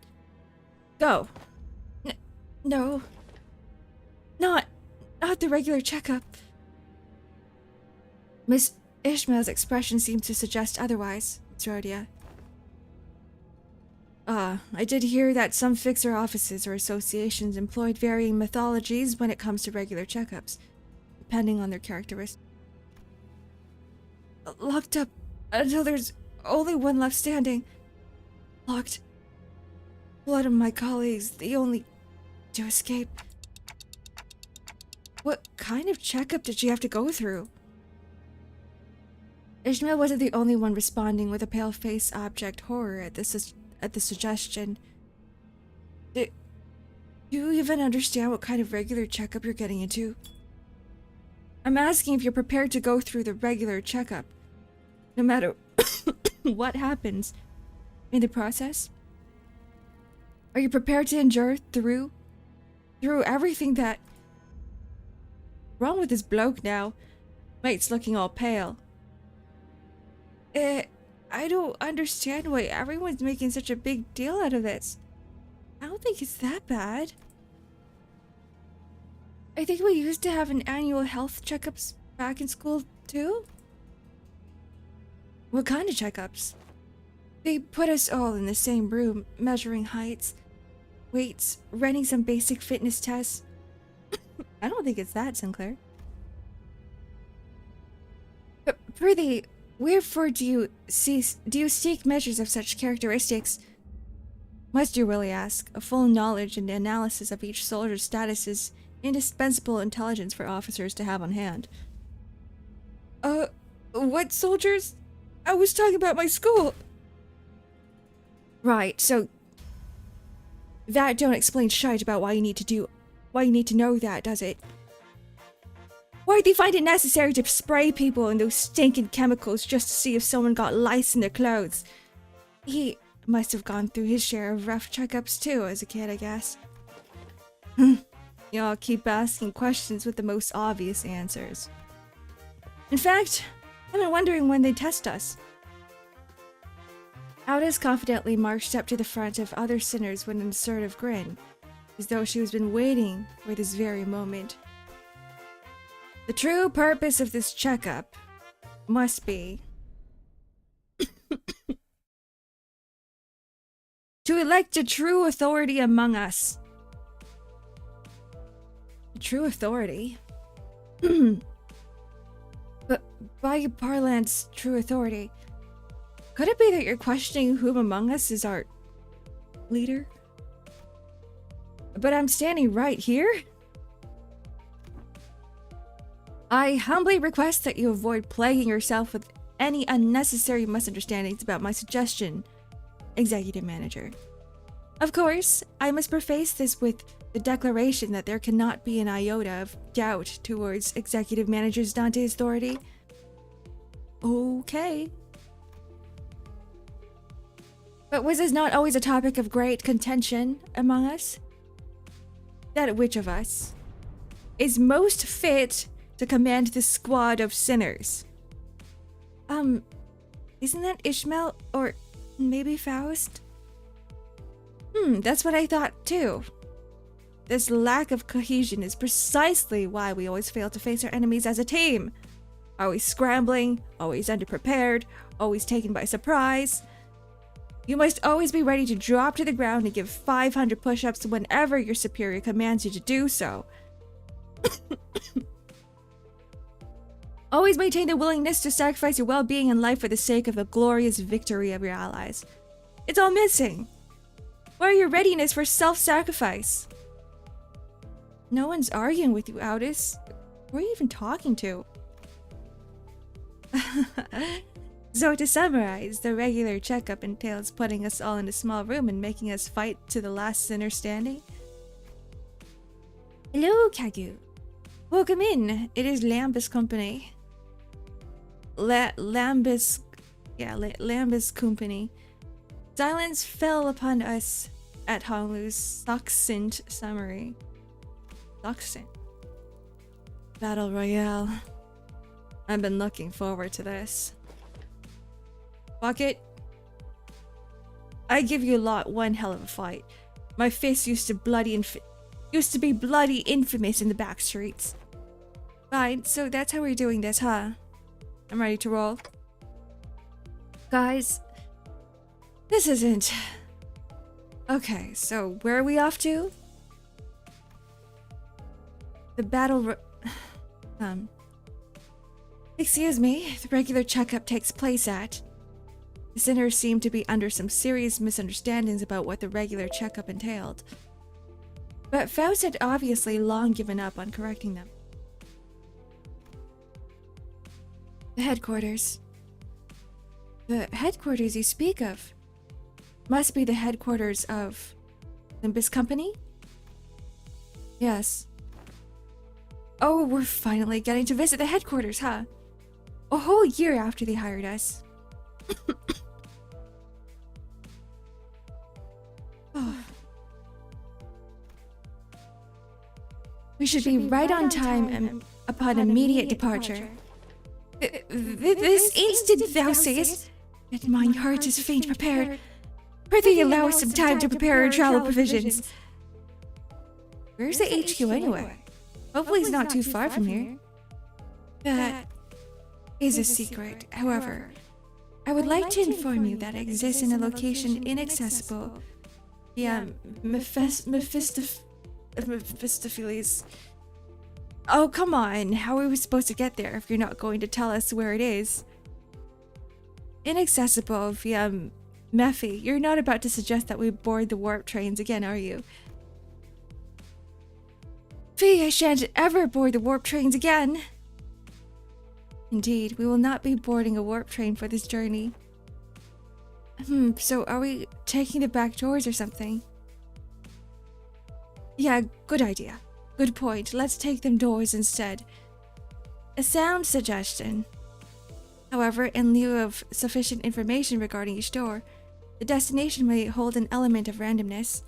Go. No. Not the regular checkup. Miss Ishmael's expression seemed to suggest otherwise, Miss Rhodia. I did hear that some fixer offices or associations employed varying methodologies when it comes to regular checkups, depending on their characteristics. Locked up until there's only one left standing. Locked. Blood of my colleagues, the only to escape. What kind of checkup did you have to go through? Ishmael wasn't the only one responding with a pale-faced abject horror at the suggestion. Do you even understand what kind of regular checkup you're getting into? I'm asking if you're prepared to go through the regular checkup, no matter what happens in the process. Are you prepared to endure through everything that... Wrong with this bloke now? Mate's looking all pale. I don't understand why everyone's making such a big deal out of this. I don't think it's that bad. I think we used to have an annual health checkups back in school too. What kind of checkups? They put us all in the same room, measuring heights, weights, running some basic fitness tests. I don't think it's that, Sinclair. But Prithee, wherefore do you seek measures of such characteristics? Must you really ask? A full knowledge and analysis of each soldier's status is indispensable intelligence for officers to have on hand. What soldiers? I was talking about my school. Right, so that don't explain shite about why you need to know that, does it? Why'd they find it necessary to spray people in those stinking chemicals just to see if someone got lice in their clothes? He must have gone through his share of rough checkups too as a kid, I guess. Y'all keep asking questions with the most obvious answers. In fact, I've been wondering when they'd test us. Aldous confidently marched up to the front of other sinners with an assertive grin, as though she was been waiting for this very moment. The true purpose of this checkup must be to elect a true authority among us. A true authority? But by your parlance, true authority, could it be that you're questioning whom among us is our leader? But I'm standing right here? I humbly request that you avoid plaguing yourself with any unnecessary misunderstandings about my suggestion, Executive Manager. Of course, I must preface this with the declaration that there cannot be an iota of doubt towards Executive Manager Dante's authority. Okay. But was this not always a topic of great contention among us? That which of us is most fit to command this squad of sinners? Isn't that Ishmael or maybe Faust? That's what I thought too. This lack of cohesion is precisely why we always fail to face our enemies as a team. Always scrambling, always underprepared, always taken by surprise. You must always be ready to drop to the ground and give 500 push-ups whenever your superior commands you to do so. Always maintain the willingness to sacrifice your well-being and life for the sake of the glorious victory of your allies. It's all missing. Where are your readiness for self-sacrifice? No one's arguing with you, Aldous. Who are you even talking to? So to summarize, the regular checkup entails putting us all in a small room and making us fight to the last sinner standing. Hello, Kagu. Welcome in. It is Limbus Company. Limbus Company. Silence fell upon us at Honolulu's succinct summary. Succinct. Battle Royale. I've been looking forward to this. Bucket, I give you lot one hell of a fight. My fist used to be bloody infamous in the back streets. Fine, so that's how we're doing this, huh? I'm ready to roll. Guys, this isn't... Okay, so where are we off to? The battle... Excuse me, the regular checkup takes place at... The sinners seem to be under some serious misunderstandings about what the regular checkup entailed. But Faust had obviously long given up on correcting them. The headquarters. The headquarters you speak of must be the headquarters of Limbus Company? Yes. Oh, we're finally getting to visit the headquarters, huh? A whole year after they hired us. We should be right on time and upon immediate departure. This instant, thou sayest, that mine heart is faint prepared. Prithee allow us some time to prepare our travel provisions. Where's the HQ anyway? Hopefully it's not too far from here. That is a secret, however. I would like to inform you that it exists in a location inaccessible. Yeah, Mephistopheles. Oh, come on. How are we supposed to get there if you're not going to tell us where it is? Inaccessible via Mephi. You're not about to suggest that we board the warp trains again, are you? Fee, I shan't ever board the warp trains again. Indeed, we will not be boarding a warp train for this journey. So are we taking the back doors or something? Yeah, good idea. Good point. Let's take them doors instead. A sound suggestion. However, in lieu of sufficient information regarding each door, the destination may hold an element of randomness,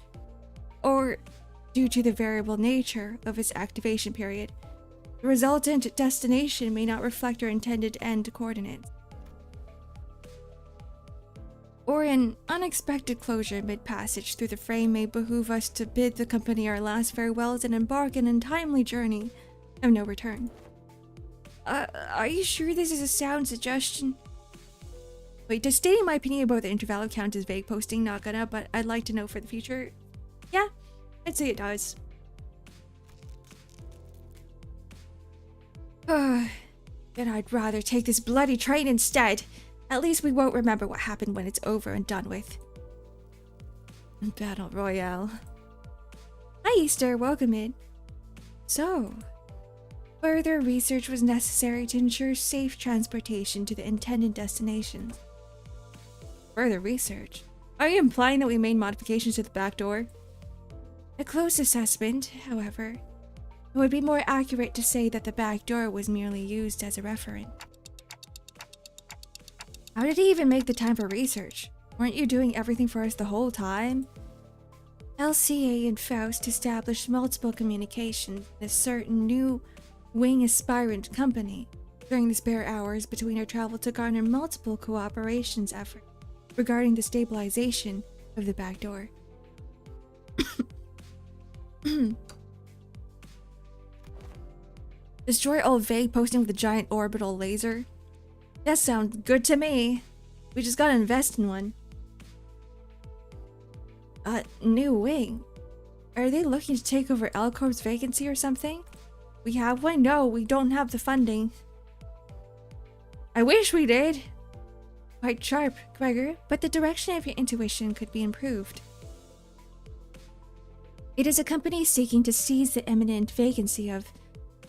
or due to the variable nature of its activation period, the resultant destination may not reflect our intended end coordinates. Or an unexpected closure mid-passage through the frame may behoove us to bid the company our last farewells and embark on an untimely journey of no return. Are you sure this is a sound suggestion? Wait, does stating my opinion about the intervallo count as vague posting? Not gonna, but I'd like to know for the future. Yeah, I'd say it does. Then I'd rather take this bloody train instead. At least we won't remember what happened when it's over and done with. Battle Royale. Hi Easter, welcome in. So, further research was necessary to ensure safe transportation to the intended destinations. Further research? Are you implying that we made modifications to the back door? A close assessment, however, it would be more accurate to say that the back door was merely used as a referent. How did he even make the time for research? Weren't you doing everything for us the whole time? LCA and Faust established multiple communications with a certain new wing aspirant company during the spare hours between our travel to garner multiple cooperations efforts regarding the stabilization of the back door. Destroy all vague posting with a giant orbital laser? That sounds good to me. We just gotta invest in one. New wing. Are they looking to take over L-Corp's vacancy or something? We have one? No, we don't have the funding. I wish we did. Quite sharp, Gregor, but the direction of your intuition could be improved. It is a company seeking to seize the imminent vacancy of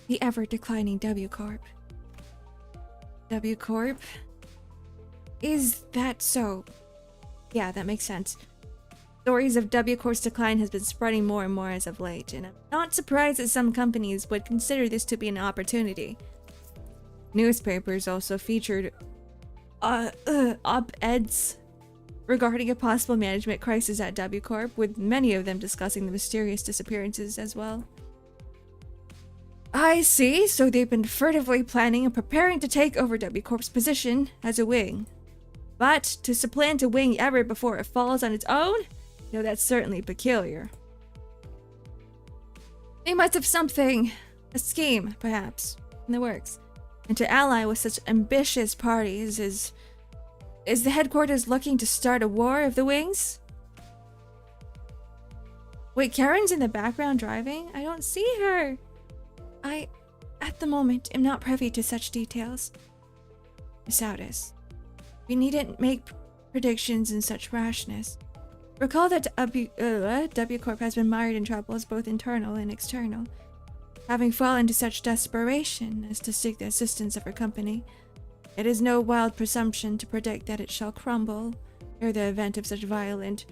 the ever-declining W Corp. W Corp? Is that so? Yeah, that makes sense. Stories of W Corp's decline has been spreading more and more as of late, and I'm not surprised that some companies would consider this to be an opportunity. Newspapers also featured op-eds regarding a possible management crisis at W Corp, with many of them discussing the mysterious disappearances as well. I see, so they've been furtively planning and preparing to take over W Corp's position as a wing. But to supplant a wing ever before it falls on its own? No, that's certainly peculiar. They must have something, a scheme, perhaps, in the works. And to ally with such ambitious parties is the headquarters looking to start a war of the wings? Wait, Karen's in the background driving? I don't see her. I, at the moment, am not privy to such details. Miss Audis, we needn't make predictions in such rashness. Recall that W Corp has been mired in troubles both internal and external, having fallen to such desperation as to seek the assistance of her company. It is no wild presumption to predict that it shall crumble ere the event of such violent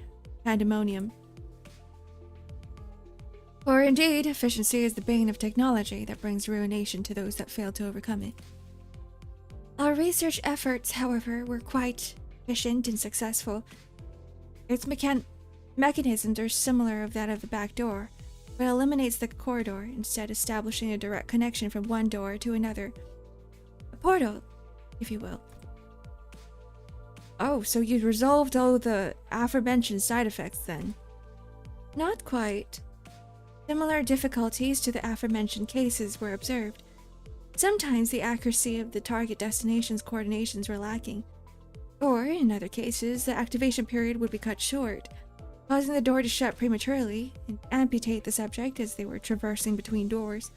pandemonium. For indeed, efficiency is the bane of technology that brings ruination to those that fail to overcome it. Our research efforts, however, were quite efficient and successful. Its mechanisms are similar of that of the back door, but eliminates the corridor, instead establishing a direct connection from one door to another. A portal if you will. Oh, so you resolved all the aforementioned side effects then? Not quite. Similar difficulties to the aforementioned cases were observed. Sometimes the accuracy of the target destination's coordinations were lacking, or in other cases, the activation period would be cut short, causing the door to shut prematurely and amputate the subject as they were traversing between doors.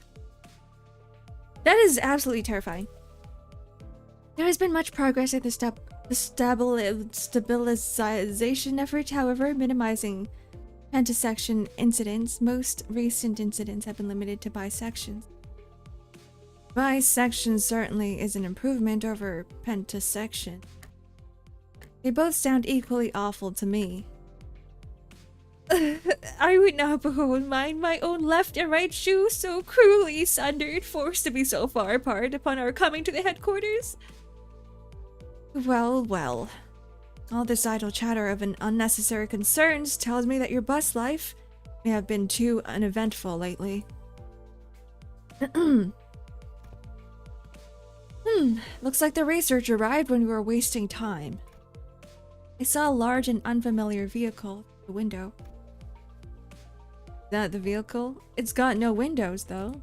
That is absolutely terrifying. There has been much progress in the stabilization effort, however, minimizing pentasection incidents. Most recent incidents have been limited to bisections. Bisection certainly is an improvement over pentasection. They both sound equally awful to me. I would not behold my own left and right shoe so cruelly sundered, forced to be so far apart upon our coming to the headquarters. Well, well. All this idle chatter of an unnecessary concerns tells me that your bus life may have been too uneventful lately. Looks like the research arrived when we were wasting time. I saw a large and unfamiliar vehicle through the window. Is that the vehicle? It's got no windows, though.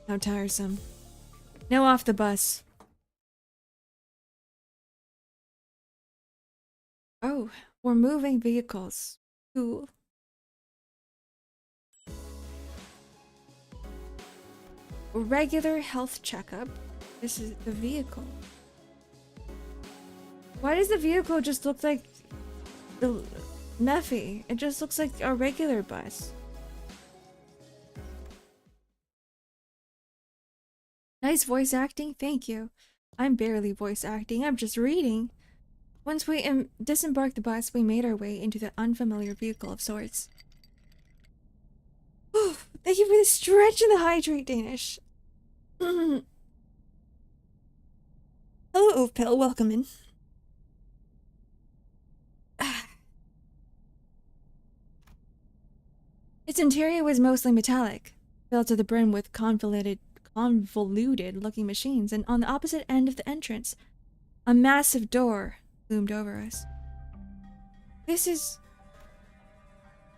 How tiresome. Now off the bus. Oh, we're moving vehicles. Cool. A regular health checkup. This is the vehicle. Why does the vehicle just look like the Nuffy? It just looks like a regular bus. Nice voice acting, thank you. I'm barely voice acting, I'm just reading. Once we disembarked the bus, we made our way into the unfamiliar vehicle of sorts. Oh, thank you for the stretch and the hydrate, Danish. Hello, Oathpill, welcome in. Its interior was mostly metallic, filled to the brim with convoluted-looking machines, and on the opposite end of the entrance, a massive door loomed over us. This is...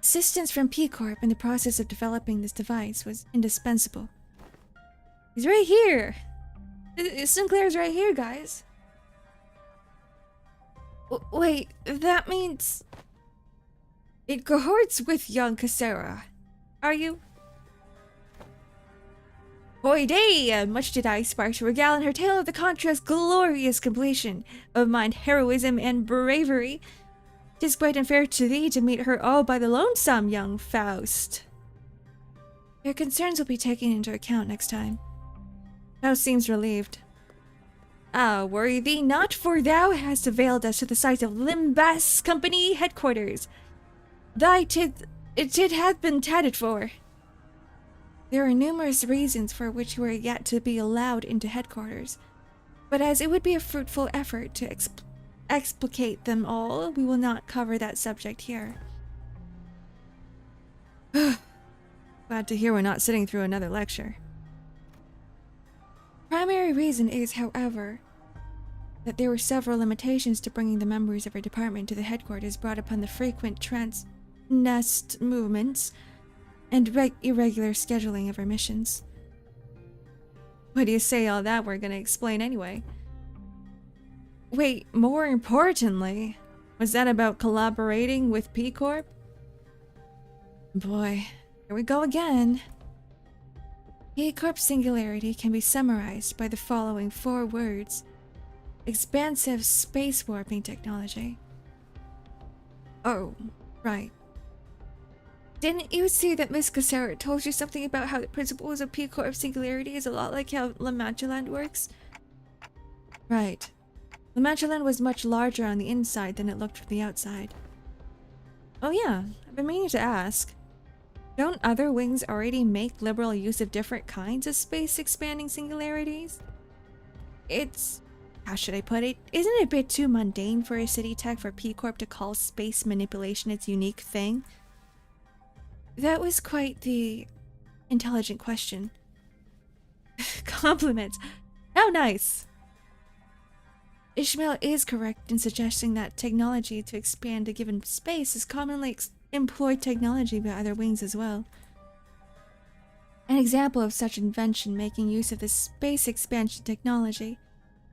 Assistance from P-Corp in the process of developing this device was indispensable. He's right here! Sinclair's right here, guys! Wait, that means... It cohorts with young Cassera. Are you? Boy day! Much did I aspire to regale in her tale of the Contra's glorious completion of mine heroism and bravery. 'Tis quite unfair to thee to meet her all by the lonesome, young Faust. Your concerns will be taken into account next time. Faust seems relieved. Ah, worry thee not, for thou hast availed us to the sight of Limbus Company headquarters. It had been tatted for. There are numerous reasons for which you are yet to be allowed into headquarters, but as it would be a fruitful effort to explicate them all, we will not cover that subject here. Glad to hear we're not sitting through another lecture. Primary reason is, however, that there were several limitations to bringing the members of our department to the headquarters brought upon the frequent trans-nest movements and irregular scheduling of our missions. What do you say all that we're gonna explain anyway? Wait, more importantly, was that about collaborating with P-Corp? Boy, here we go again. P-Corp singularity can be summarized by the following 4 words. Expansive space warping technology. Oh, right. Didn't you see that Miss Cassera told you something about how the principles of P-Corp singularity is a lot like how Lamantuland works? Right. Lamantuland was much larger on the inside than it looked from the outside. Oh yeah, I've been meaning to ask. Don't other wings already make liberal use of different kinds of space-expanding singularities? It's... how should I put it? Isn't it a bit too mundane for a city tech for P-Corp to call space manipulation its unique thing? That was quite the intelligent question. Compliments. How nice. Ishmael is correct in suggesting that technology to expand a given space is commonly employed technology by other wings as well. An example of such invention making use of this space expansion technology,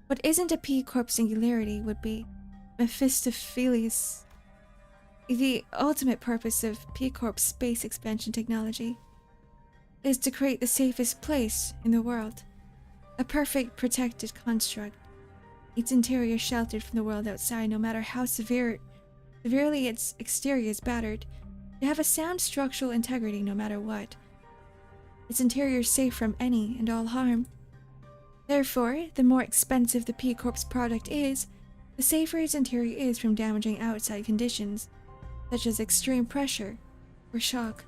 what isn't a P Corp singularity, would be Mephistopheles. The ultimate purpose of P Corp space expansion technology is to create the safest place in the world, a perfect protected construct, its interior sheltered from the world outside no matter how severely its exterior is battered, to have a sound structural integrity no matter what, its interior safe from any and all harm. Therefore, the more expensive the P Corp's product is, the safer its interior is from damaging outside conditions, such as extreme pressure or shock.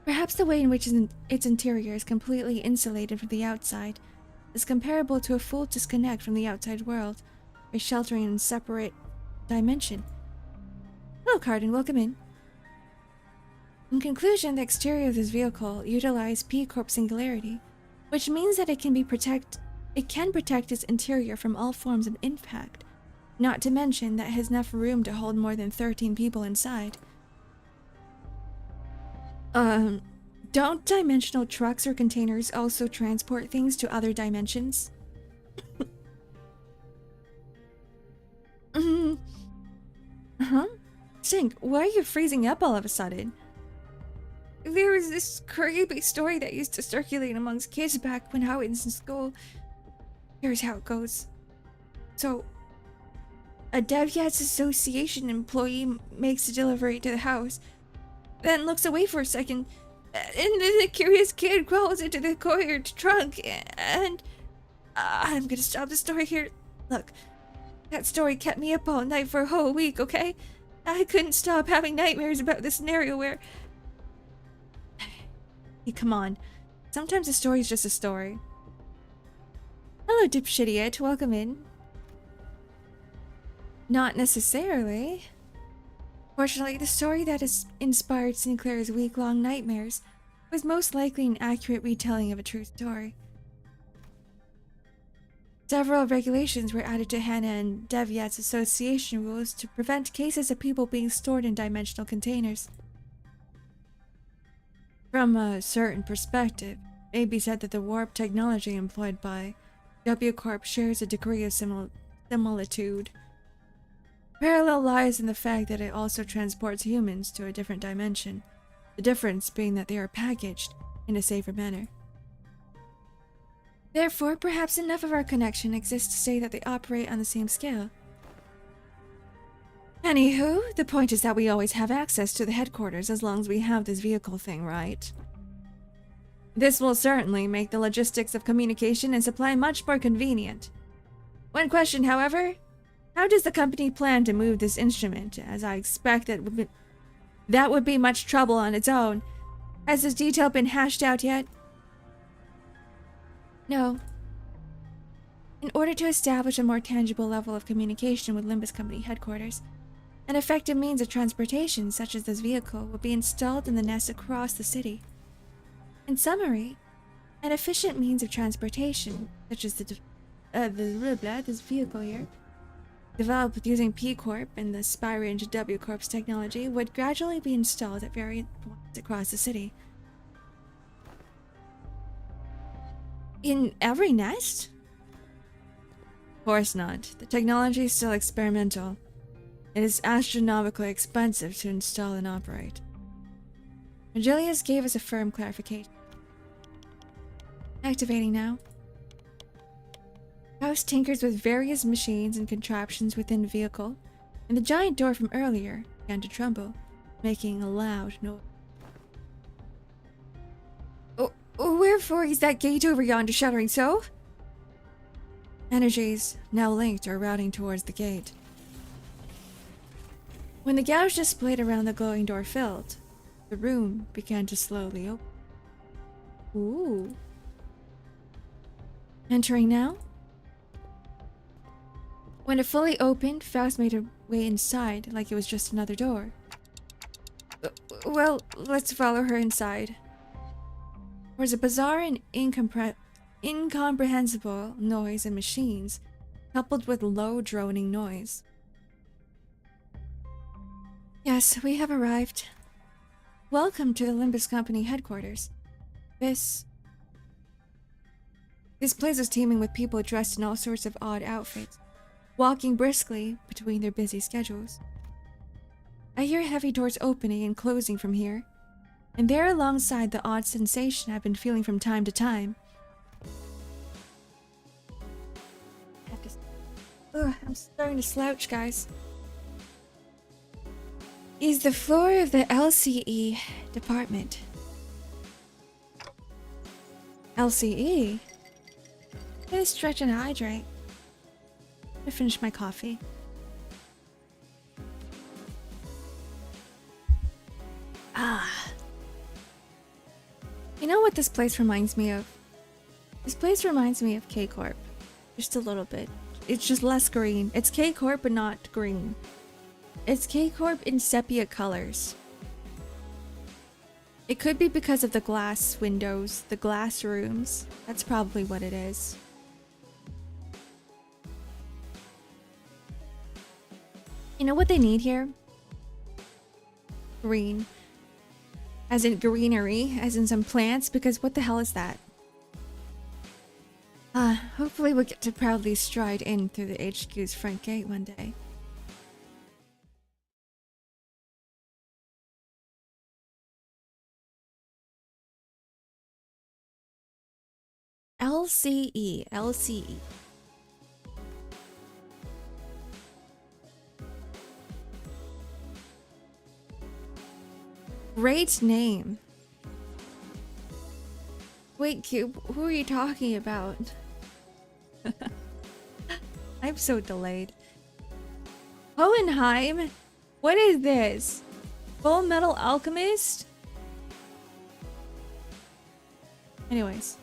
Perhaps the way in which its interior is completely insulated from the outside is comparable to a full disconnect from the outside world, by sheltering in a separate dimension. Hello, Cardin, welcome in. In conclusion, the exterior of this vehicle utilizes P Corp singularity, which means that it can protect its interior from all forms of impact, not to mention that it has enough room to hold more than 13 people inside. Don't dimensional trucks or containers also transport things to other dimensions? Huh? Sink, why are you freezing up all of a sudden? There was this creepy story that used to circulate amongst kids back when I was in school. Here's how it goes. So, a DevYats Association employee makes a delivery to the house, then looks away for a second, and then the curious kid crawls into the courier trunk, and I'm gonna stop the story here. Look, that story kept me up all night for a whole week, okay? I couldn't stop having nightmares about the scenario where... Hey, come on. Sometimes a story's just a story. Hello, dipshitiot. Welcome in. Not necessarily. Fortunately, the story that has inspired Sinclair's week-long nightmares was most likely an accurate retelling of a true story. Several regulations were added to HANA and DevYats Association rules to prevent cases of people being stored in dimensional containers. From a certain perspective, it may be said that the warp technology employed by W Corp shares a degree of similitude. Parallel lies in the fact that it also transports humans to a different dimension, the difference being that they are packaged in a safer manner. Therefore, perhaps enough of our connection exists to say that they operate on the same scale. Anywho, the point is that we always have access to the headquarters as long as we have this vehicle thing, right? This will certainly make the logistics of communication and supply much more convenient. One question, however, how does the company plan to move this instrument, as I expect that would be much trouble on its own? Has this detail been hashed out yet? No. In order to establish a more tangible level of communication with Limbus Company headquarters, an effective means of transportation, such as this vehicle, will be installed in the nests across the city. In summary, an efficient means of transportation, such as this vehicle here, developed using P Corp and the Spire into W Corp's technology, would gradually be installed at various points across the city. In every nest? Of course not. The technology is still experimental. It is astronomically expensive to install and operate. Julius gave us a firm clarification. Activating now. House tinkers with various machines and contraptions within the vehicle, and the giant door from earlier began to tremble, making a loud noise. Wherefore is that gate over yonder shuddering so? Energies, now linked, are routing towards the gate. When the gouge displayed around the glowing door filled, the room began to slowly open. Ooh. Entering now? When it fully opened, Faust made her way inside like it was just another door. Well, let's follow her inside. There was a bizarre and incomprehensible noise and machines coupled with low droning noise. Yes, we have arrived. Welcome to the Limbus Company headquarters. This place is teeming with people dressed in all sorts of odd outfits, walking briskly between their busy schedules. I hear heavy doors opening and closing from here, and there alongside the odd sensation I've been feeling from time to time. I'm starting to slouch, guys. Is the floor of the LCE department. LCE? Let's stretch and hydrate. I'm gonna finish my coffee. You know what this place reminds me of? This place reminds me of K-Corp. Just a little bit. It's just less green. It's K-Corp but not green. It's K-Corp in sepia colors. It could be because of the glass windows, the glass rooms. That's probably what it is. You know what they need here? Green. As in greenery, as in some plants, because what the hell is that? Hopefully we'll get to proudly stride in through the HQ's front gate one day. LCE. Great name. Wait, Cube, who are you talking about? I'm so delayed. Hohenheim? What is this? Full Metal Alchemist? Anyways.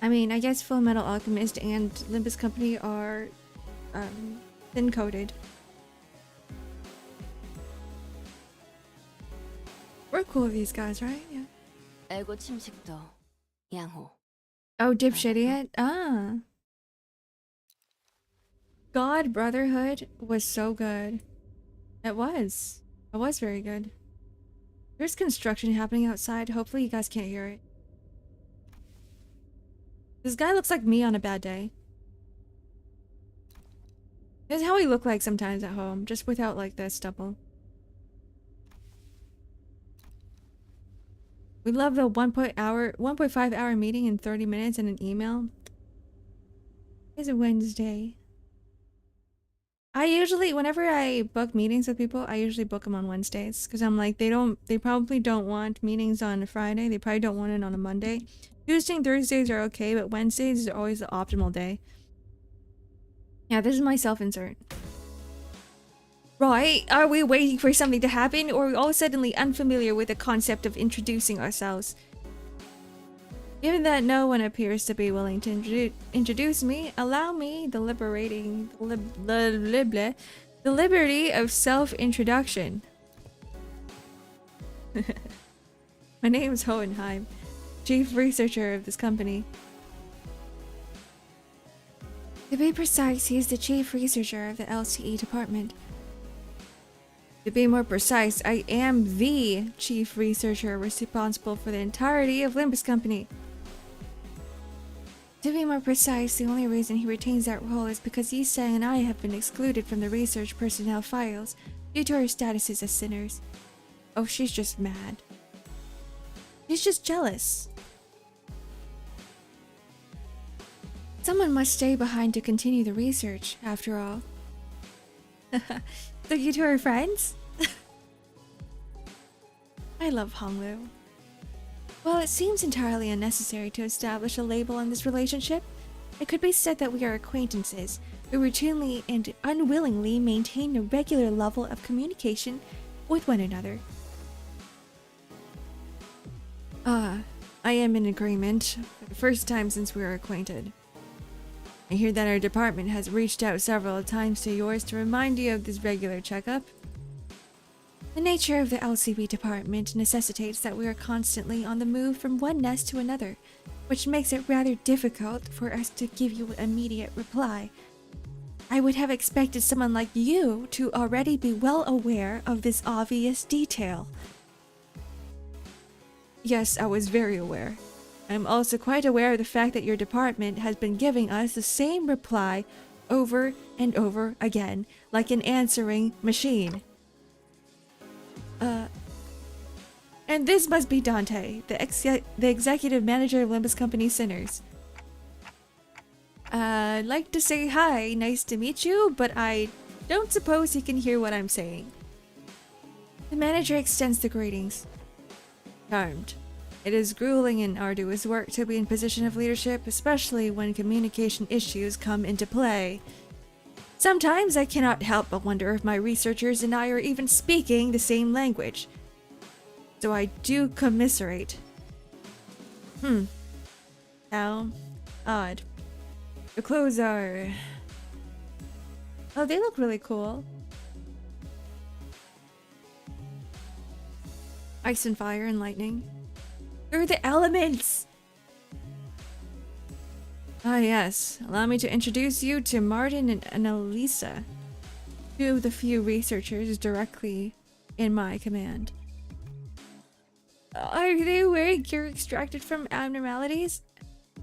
I mean, I guess Full Metal Alchemist and Limbus Company are thin-coated. We're cool with these guys, right? Yeah. 애고 침식도 양호. Oh, dipshit idiot? Ah. God Brotherhood was so good. It was. It was very good. There's construction happening outside. Hopefully you guys can't hear it. This guy looks like me on a bad day. This is how he look like sometimes at home, just without like the stubble. We love the 1.5 hour meeting in 30 minutes and an email. It's a Wednesday. I usually, whenever I book meetings with people, I usually book them on Wednesdays. Because I'm like, they probably don't want meetings on a Friday. They probably don't want it on a Monday. Tuesdays and Thursdays are okay, but Wednesdays is always the optimal day. Yeah, this is my self-insert. Right, are we waiting for something to happen, or are we all suddenly unfamiliar with the concept of introducing ourselves? Given that no one appears to be willing to introduce me, allow me the liberty of self-introduction. My name is Hohenheim, chief researcher of this company. To be precise, he is the chief researcher of the LCE department. To be more precise, I am the chief researcher responsible for the entirety of Limbus Company. To be more precise, the only reason he retains that role is because Yisang and I have been excluded from the research personnel files due to our statuses as sinners. Oh, she's just mad. She's just jealous. Someone must stay behind to continue the research, after all. So you two are friends? I love Honglu. Well, it seems entirely unnecessary to establish a label on this relationship. It could be said that we are acquaintances who routinely and unwillingly maintain a regular level of communication with one another. I am in agreement for the first time since we were acquainted. I hear that our department has reached out several times to yours to remind you of this regular checkup. The nature of the LCB department necessitates that we are constantly on the move from one nest to another, which makes it rather difficult for us to give you an immediate reply. I would have expected someone like you to already be well aware of this obvious detail. Yes, I was very aware. I'm also quite aware of the fact that your department has been giving us the same reply over and over again, like an answering machine. And this must be Dante, the executive manager of Limbus Company Sinners. I'd like to say hi, nice to meet you, but I don't suppose he can hear what I'm saying. The manager extends the greetings. Charmed. It is grueling and arduous work to be in position of leadership, especially when communication issues come into play. Sometimes I cannot help but wonder if my researchers and I are even speaking the same language. So I do commiserate. How odd. The clothes are... Oh, they look really cool. Ice and fire and lightning. They're the elements! Ah yes, allow me to introduce you to Martin and Annalisa, two of the few researchers directly in my command. Are they wearing gear extracted from abnormalities?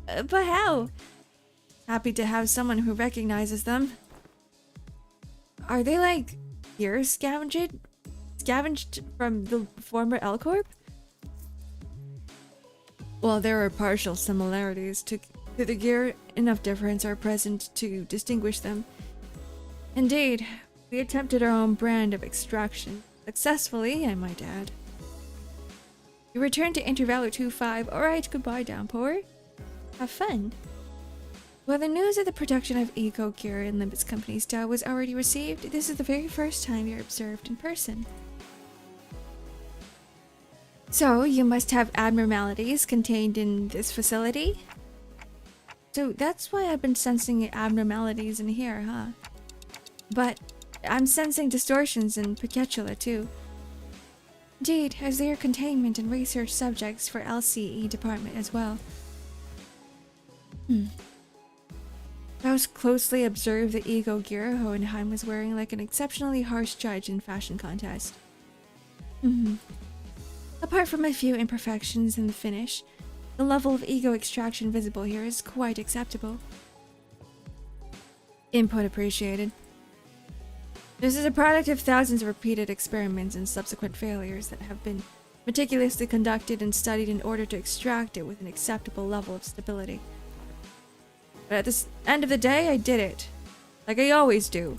But how? Happy to have someone who recognizes them. Are they like gear scavenged from the former L Corp? While there are partial similarities to the gear, enough difference are present to distinguish them. Indeed, we attempted our own brand of extraction. Successfully, I might add. You return to Intervallo 2-5. Alright, goodbye, Downpour. Have fun. While the news of the production of eco gear in Limbus Company style was already received, this is the very first time you're observed in person. So, you must have abnormalities contained in this facility? So that's why I've been sensing abnormalities in here, huh? But I'm sensing distortions in Picatula too. Indeed, as they are containment and research subjects for LCE department as well. Faust closely observed the ego gear Hohenheim was wearing like an exceptionally harsh judge in fashion contest. Apart from a few imperfections in the finish, the level of ego extraction visible here is quite acceptable. Input appreciated. This is a product of thousands of repeated experiments and subsequent failures that have been meticulously conducted and studied in order to extract it with an acceptable level of stability. But at the end of the day, I did it. Like I always do.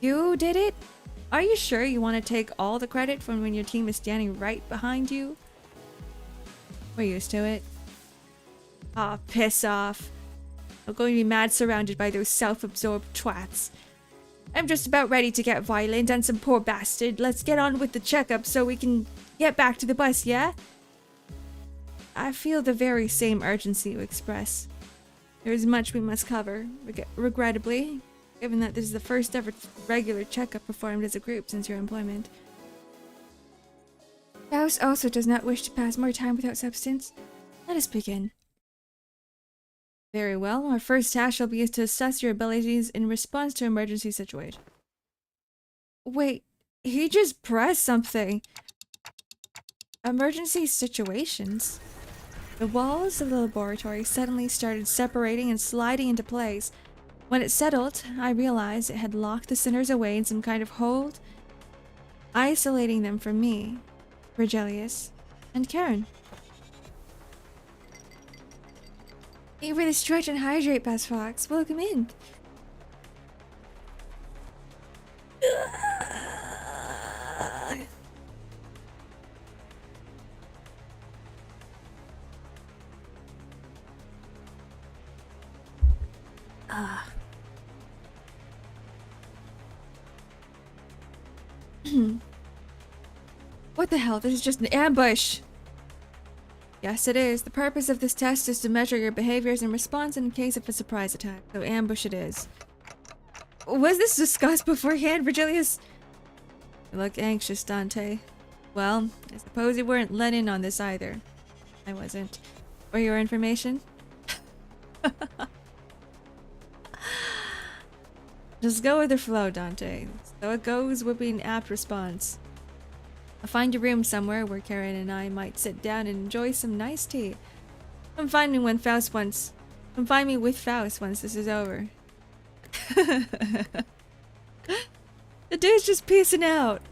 You did it? Are you sure you want to take all the credit from when your team is standing right behind you? We're used to it. Aw, piss off. I'm going to be mad surrounded by those self-absorbed twats. I'm just about ready to get violent on some poor bastard. Let's get on with the checkup so we can get back to the bus, yeah? I feel the very same urgency you express. There is much we must cover, regrettably, given that this is the first ever regular checkup performed as a group since your employment. Faust also does not wish to pass more time without substance. Let us begin. Very well. Our first task shall be to assess your abilities in response to emergency situation. Wait, he just pressed something. Emergency situations? The walls of the laboratory suddenly started separating and sliding into place. When it settled, I realized it had locked the sinners away in some kind of hold, isolating them from me, Virgilius, and Karen. Eat for the stretch and hydrate, Best Fox. Welcome in. What the hell? This is just an ambush. Yes, it is. The purpose of this test is to measure your behaviors and response in case of a surprise attack. So ambush it is. Was this discussed beforehand, Virgilius? You look anxious, Dante. Well, I suppose you weren't let in on this either. I wasn't. For your information. Just go with the flow, Dante. So it goes would be an apt response. I'll find a room somewhere where Karen and I might sit down and enjoy some nice tea. Come find me with Faust once this is over. The dude's just peacing out.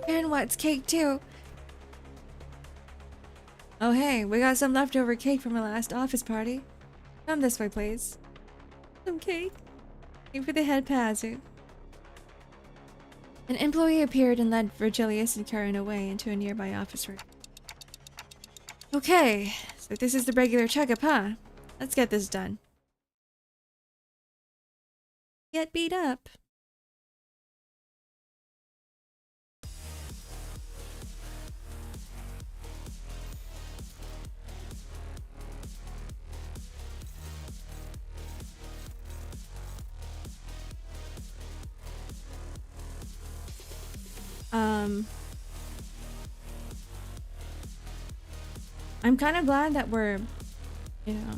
Karen wants cake too. Oh hey, we got some leftover cake from our last office party. Come this way, please. Some cake. Thank you for the head pazzu. An employee appeared and led Virgilius and Karen away into a nearby office room. Okay, so this is the regular checkup, huh? Let's get this done. Get beat up. I'm kind of glad that we're, you know,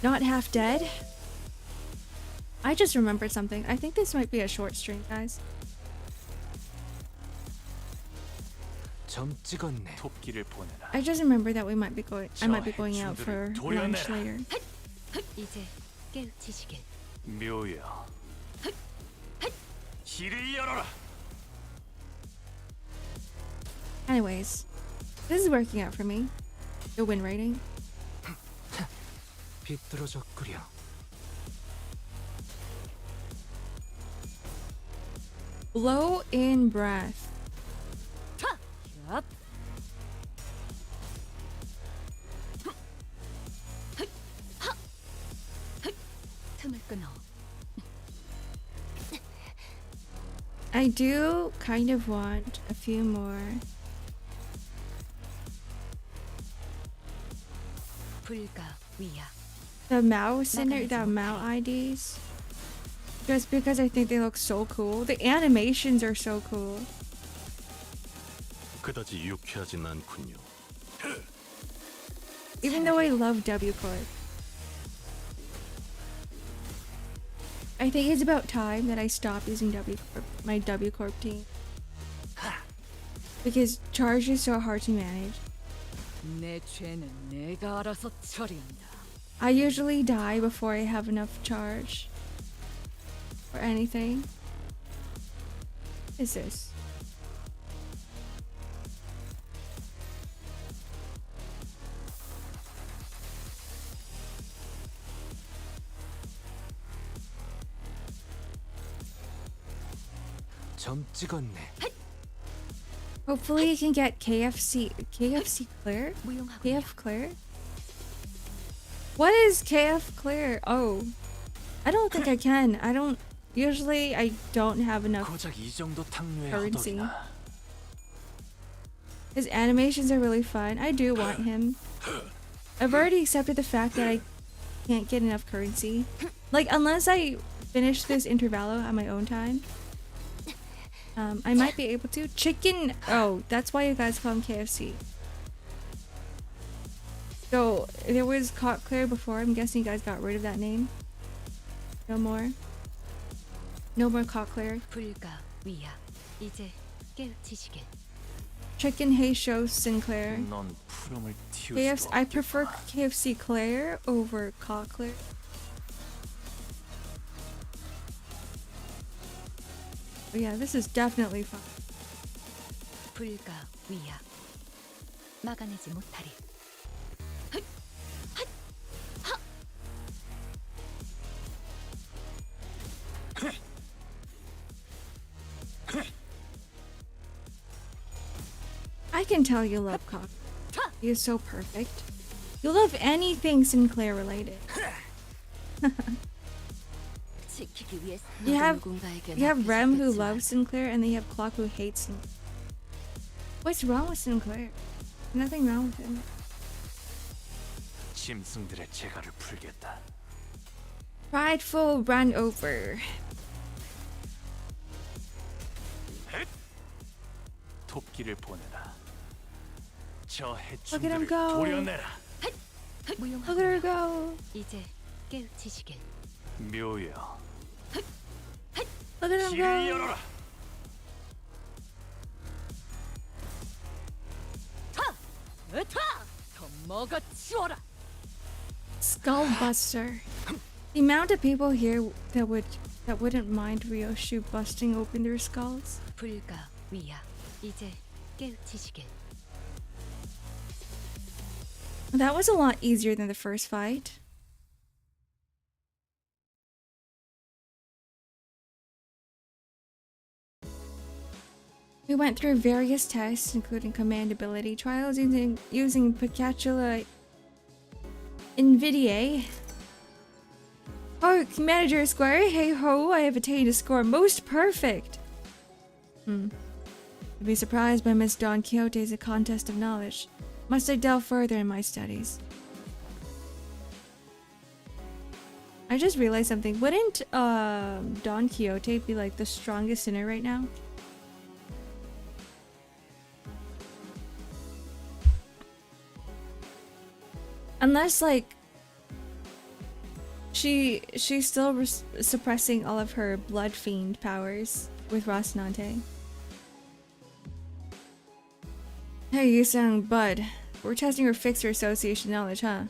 not half dead. I just remembered something. I think this might be a short stream, guys. 점 찍었네. 토끼를 보내라. I just remembered that I might be going out for lunch later. 이제 깨우치시길. 묘야. 길을 열어라. Anyways, this is working out for me. The win rating. 비뚤어졌구려. Blow in breath. 업. 틈을 끊어. I do kind of want a few more. 불가 위야. The mouse IDs. Just because I think they look so cool. The animations are so cool. 그다지 유쾌하진 않군요. Even though I love W Corp. I think it's about time that I stop using my W Corp team. Because charge is so hard to manage. 내 죄는 내가 알아서 처리한다. I usually die before I have enough charge. Or anything. What is this? 점 찍었네. Hopefully you can get KFC Clear? 무용하고. KF Clear? What is KF Clear? Oh. I don't think I can. I don't have enough 고작 이 정도 탕류에 currency. 허덕이나. His animations are really fun. I do want him. I've already accepted the fact that I can't get enough currency. Like, unless I finish this Intervallo at my own time. I might be able to. Chicken. Oh, that's why you guys call him KFC. So, there was Cock Claire before. I'm guessing you guys got rid of that name. No more. No more Cock Claire. 불가 위야. 이제 깨우치시길. Chicken Heisho Sinclair. 넌 푸름을 틔울 KFC. 수가 I prefer 없겠구나. KFC Claire over Cock Claire. But yeah, this is definitely fun. 불가 위야. 막아내지 못하리. I can tell you love Cock. He is so perfect. You love anything Sinclair related. 지키기 위해서 You have 누군가에게 You have Rem who 맡기셨겠지만 loves Sinclair, and then you have Clock who hates him. What's wrong with Sinclair? Nothing wrong with him. 짐승들의 재갈을 풀겠다. Prideful run over. 돕기를 보내라. 저 Look at him 해충들을 go. 도려내라. Look at her go. 이제 깨우치시길. 묘여, Look at him 길을 go. 열어라. 으타! 더 먹어치워라. Skullbuster. The amount of people here that wouldn't mind Ryoshu busting open their skulls. 불가 위야. 이제 깨우치시길. That was a lot easier than the first fight. We went through various tests, including command ability trials using Picatula Invidiae. Oh, Manager Square, hey ho, I have attained a score most perfect. To be surprised by Miss Don Quixote's contest of knowledge. Must I delve further in my studies? I just realized something. Wouldn't Don Quixote be like the strongest sinner right now? Unless like she's still suppressing all of her blood fiend powers with Rocinante. Hey, you sound Bud. We're testing her fixer association knowledge, huh?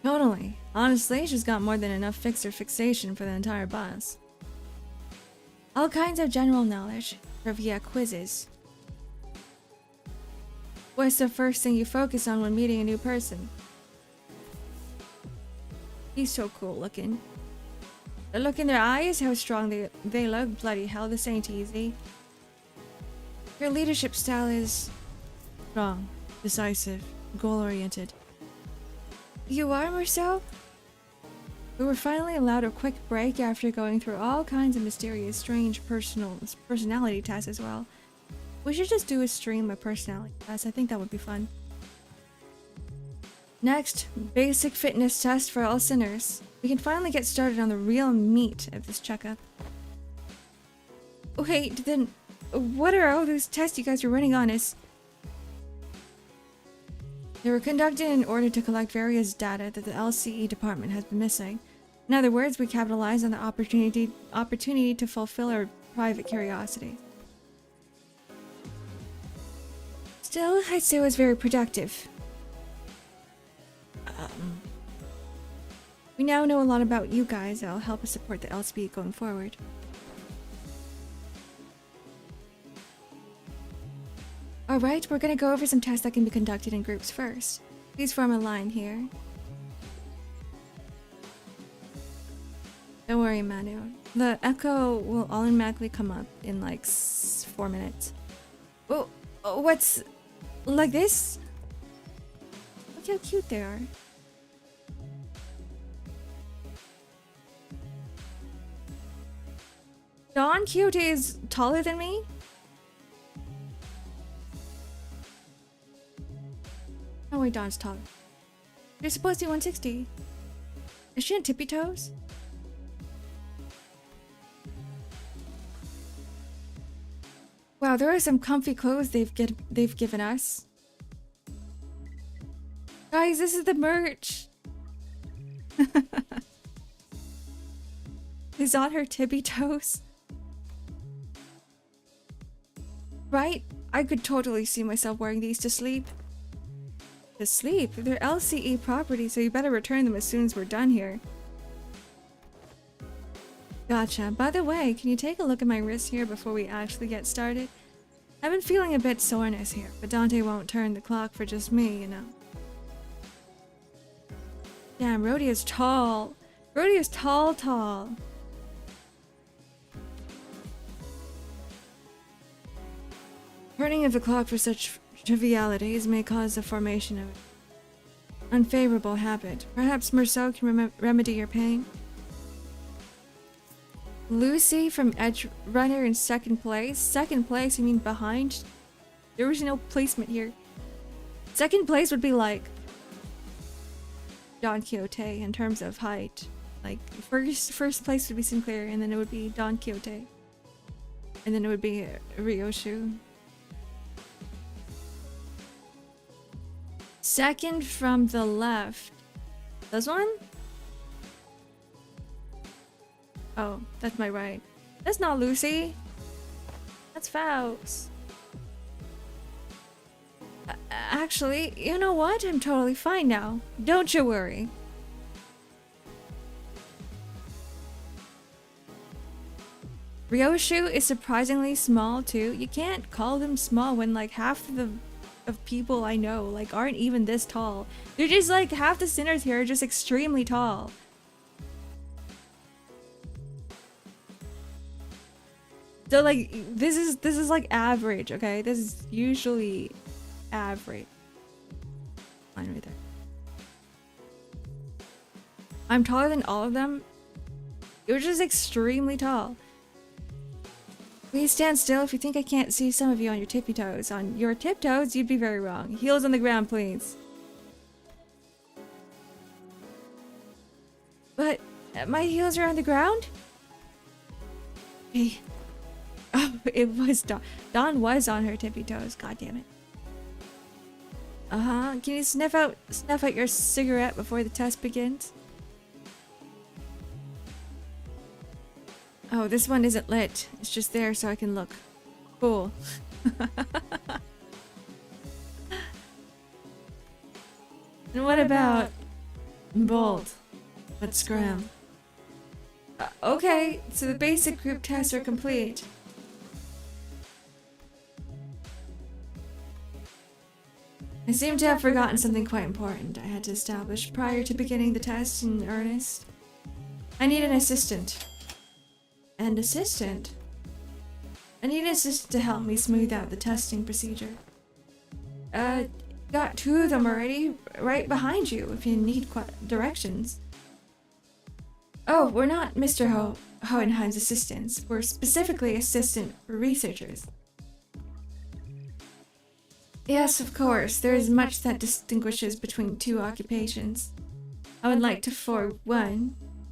Totally. Honestly, she's got more than enough fixer fixation for the entire boss. All kinds of general knowledge, trivia quizzes. What's the first thing you focus on when meeting a new person? He's so cool looking. The look in their eyes, how strong they look. Bloody hell, this ain't easy. Your leadership style is strong, decisive, goal-oriented. You are, Marcel? We were finally allowed a quick break after going through all kinds of mysterious, strange personality tests as well. We should just do a stream of personality tests. I think that would be fun. Next, basic fitness test for all sinners. We can finally get started on the real meat of this checkup. Wait, then what are all those tests you guys are running on us? They were conducted in order to collect various data that the LCE department has been missing. In other words, we capitalized on the opportunity to fulfill our private curiosity. Still, I'd say it was very productive. We now know a lot about you guys that'll help us support the LCP going forward. Alright, we're gonna go over some tests that can be conducted in groups first. Please form a line here. Don't worry, Manu. The echo will automatically come up in like 4 minutes. Oh, what's... like this? Look how cute they are. Don Quixote is taller than me? Oh wait, Don's taller. You're supposed to be 160. Is she on tippy toes? Wow, there are some comfy clothes they've given us. Guys, this is the merch. Is on her tippy toes. Right? I could totally see myself wearing these to sleep. To sleep? They're LCE property, so you better return them as soon as we're done here. Gotcha. By the way, can you take a look at my wrist here before we actually get started? I've been feeling a bit soreness here, but Dante won't turn the clock for just me, you know. Damn, Rhodio's tall. Rhodio's tall. Turning of the clock for such trivialities may cause the formation of an unfavorable habit. Perhaps Merceau can remedy your pain? Lucy from Edge Runner in second place. Second place, you mean behind? There was no placement here. Second place would be like Don Quixote in terms of height. Like first place would be Sinclair, and then it would be Don Quixote. And then it would be Ryoshu. Second from the left. This one? Oh, that's my right. That's not Lucy. That's Faust. Actually, you know what? I'm totally fine now. Don't you worry. Ryoshu is surprisingly small too. You can't call them small when like half of people I know like aren't even this tall. They're just like half the sinners here are just extremely tall. So like this is like average, okay? This is usually average. Line right there. I'm taller than all of them. You're just extremely tall. Please stand still if you think I can't see some of you on your tippy toes. On your tiptoes, you'd be very wrong. Heels on the ground, please. But my heels are on the ground? Hey. Oh, it was Dawn. Dawn was on her tippy toes. God damn it. Uh-huh. Can you snuff out your cigarette before the test begins? Oh, this one isn't lit. It's just there so I can look. Cool. And what about bold but scram? Okay, so the basic group tests are complete. I seem to have forgotten something quite important I had to establish prior to beginning the test in earnest. I need an assistant. An assistant? I need an assistant to help me smooth out the testing procedure. Got two of them already right behind you if you need directions. Oh, we're not Mr. Hohenheim's assistants. We're specifically assistant researchers. Yes, of course. There is much that distinguishes between two occupations. I would like to, for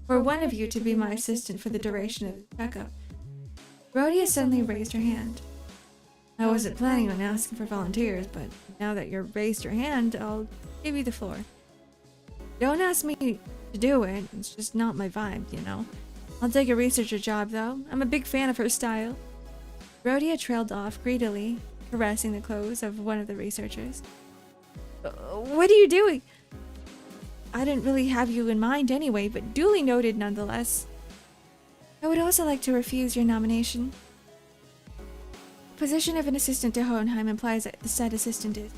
one of you to be my assistant for the duration of the checkup. Rhodia suddenly raised her hand. I wasn't planning on asking for volunteers, but now that you've raised your hand, I'll give you the floor. Don't ask me to do it. It's just not my vibe, you know. I'll take a researcher job, though. I'm a big fan of her style. Rhodia trailed off greedily, caressing the clothes of one of the researchers. What are you doing? I didn't really have you in mind anyway, but duly noted nonetheless. I would also like to refuse your nomination. The position of an assistant to Hohenheim implies that the said assistant is,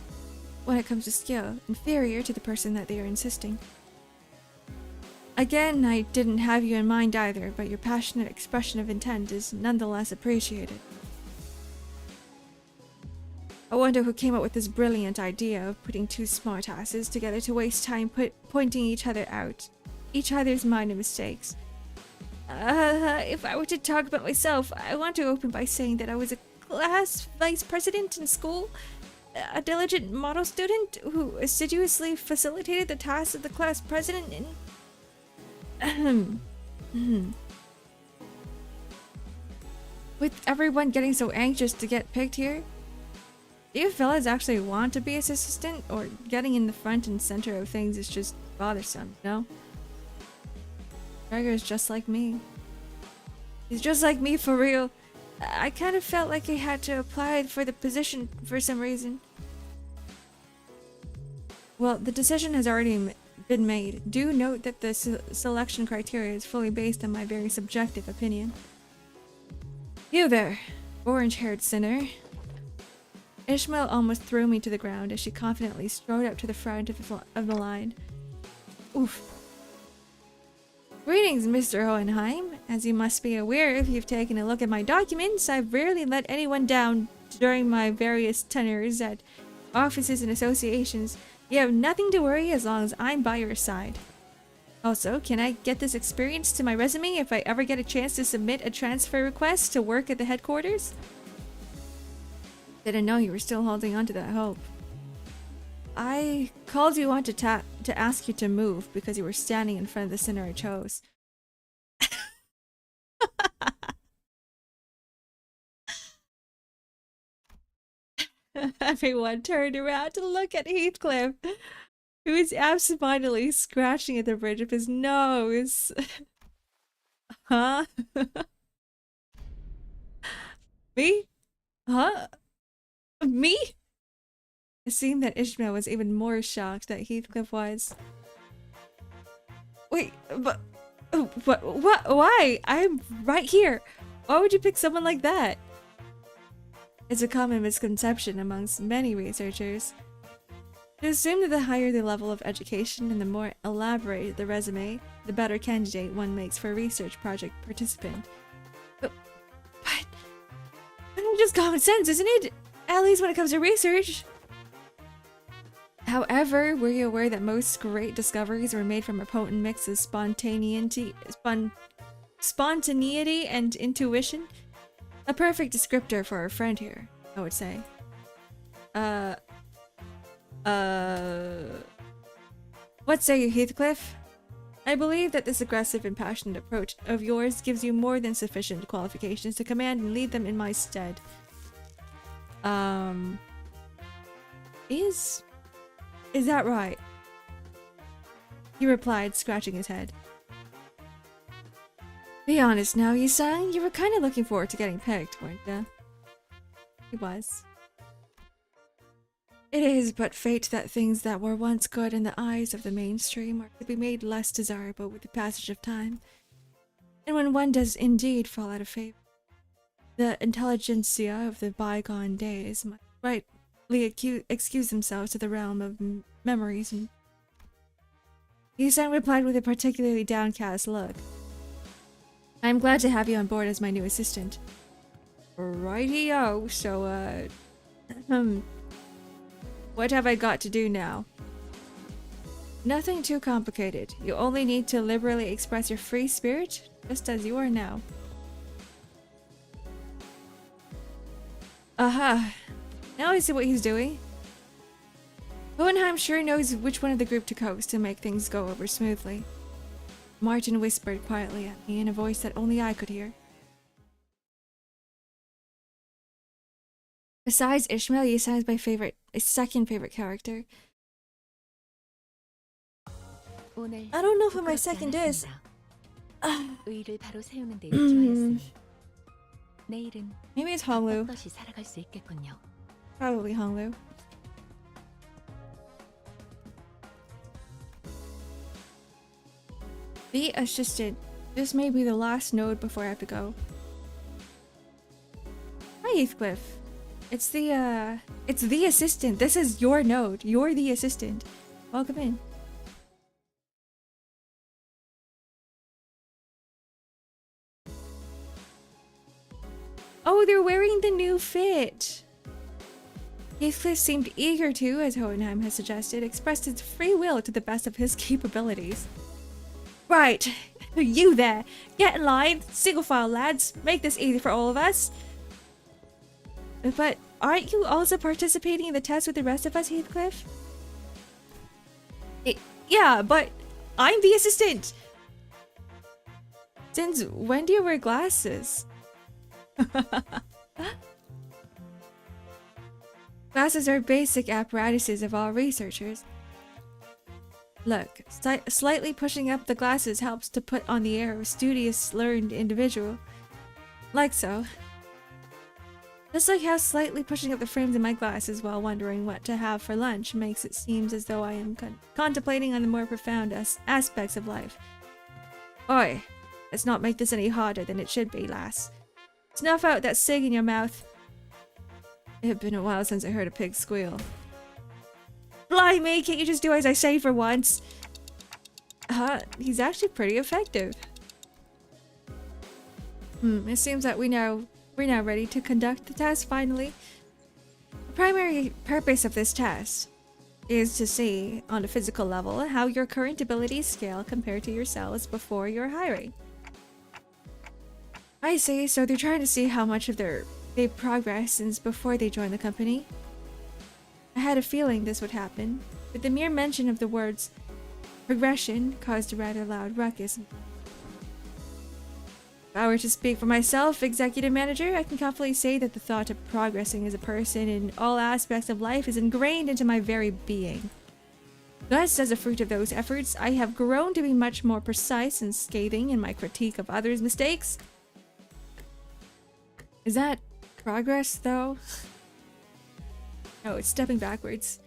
when it comes to skill, inferior to the person that they are insisting. Again, I didn't have you in mind either, but your passionate expression of intent is nonetheless appreciated. I wonder who came up with this brilliant idea of putting two smartasses together to waste time pointing each other out, each other's minor mistakes. If I were to talk about myself, I want to open by saying that I was a class vice president in school, a diligent model student who assiduously facilitated the tasks of the class president and... With everyone getting so anxious to get picked here, do you fellas actually want to be his assistant, or getting in the front and center of things is just bothersome, no? Gregor's just like me. He's just like me for real. I kind of felt like I had to apply for the position for some reason. Well, the decision has already been made. Do note that the selection criteria is fully based on my very subjective opinion. You there, orange-haired sinner. Ishmael almost threw me to the ground as she confidently strode up to the front of the line. Oof. Greetings, Mr. Hohenheim. As you must be aware if you've taken a look at my documents, I've rarely let anyone down during my various tenures at offices and associations. You have nothing to worry as long as I'm by your side. Also, can I get this experience to my resume if I ever get a chance to submit a transfer request to work at the headquarters? Didn't know you were still holding on to that hope. I called you on to ask you to move because you were standing in front of the center I chose. Everyone turned around to look at Heathcliff, who was absentmindedly scratching at the bridge of his nose. Huh? Me? Huh? Me? It seemed that Ishmael was even more shocked than Heathcliff was. Wait, but... What? Why? I'm right here. Why would you pick someone like that? It's a common misconception amongst many researchers. To assume that the higher the level of education and the more elaborate the resume, the better candidate one makes for a research project participant. But that's just common sense, isn't it? At least when it comes to research. However, were you aware that most great discoveries were made from a potent mix of spontaneity and intuition? A perfect descriptor for our friend here, I would say. What say you, Heathcliff? I believe that this aggressive and passionate approach of yours gives you more than sufficient qualifications to command and lead them in my stead. Is that right? He replied, scratching his head. Be honest now, Yi-san. You were kind of looking forward to getting picked, weren't you? He was. It is but fate that things that were once good in the eyes of the mainstream are to be made less desirable with the passage of time. And when one does indeed fall out of favor, the intelligentsia of the bygone days might rightly excuse themselves to the realm of memories. And Yi-san replied with a particularly downcast look. I am glad to have you on board as my new assistant. Righty-o, so, what have I got to do now? Nothing too complicated. You only need to liberally express your free spirit, just as you are now. Aha! Now I see what he's doing. Hohenheim sure knows which one of the group to coax to make things go over smoothly. Martin whispered quietly at me in a voice that only I could hear. Besides Ishmael, Yi-san is my second favorite character. I don't know who my second is. Maybe it's Honglu. Probably Honglu. Be assistant. This may be the last node before I have to go. Hi, Heathcliff. It's the assistant. This is your node. You're the assistant. Welcome in. Oh, they're wearing the new fit. Heathcliff seemed eager to, as Hohenheim has suggested, express his free will to the best of his capabilities. Right, you there. Get in line. Single file, lads. Make this easy for all of us. But aren't you also participating in the test with the rest of us, Heathcliff? Yeah, but I'm the assistant. Since when do you wear glasses? Glasses are basic apparatuses of all researchers. Look, slightly pushing up the glasses helps to put on the air of a studious, learned individual. Like so. Just like how slightly pushing up the frames of my glasses while wondering what to have for lunch makes it seem as though I am contemplating on the more profound aspects of life. Oi, let's not make this any harder than it should be, lass. Snuff out that cig in your mouth. It had been a while since I heard a pig squeal. Blimey, can't you just do as I say for once? He's actually pretty effective. It seems that we're now ready to conduct the test finally. The primary purpose of this test is to see, on a physical level, how your current abilities scale compared to yourselves before your hiring. I see, so they're trying to see how much of they've progressed since before they joined the company. I had a feeling this would happen, but the mere mention of the words progression caused a rather loud ruckus. If I were to speak for myself, executive manager, I can confidently say that the thought of progressing as a person in all aspects of life is ingrained into my very being. Thus, as a fruit of those efforts, I have grown to be much more precise and scathing in my critique of others' mistakes. Is that progress, though? No, it's stepping backwards.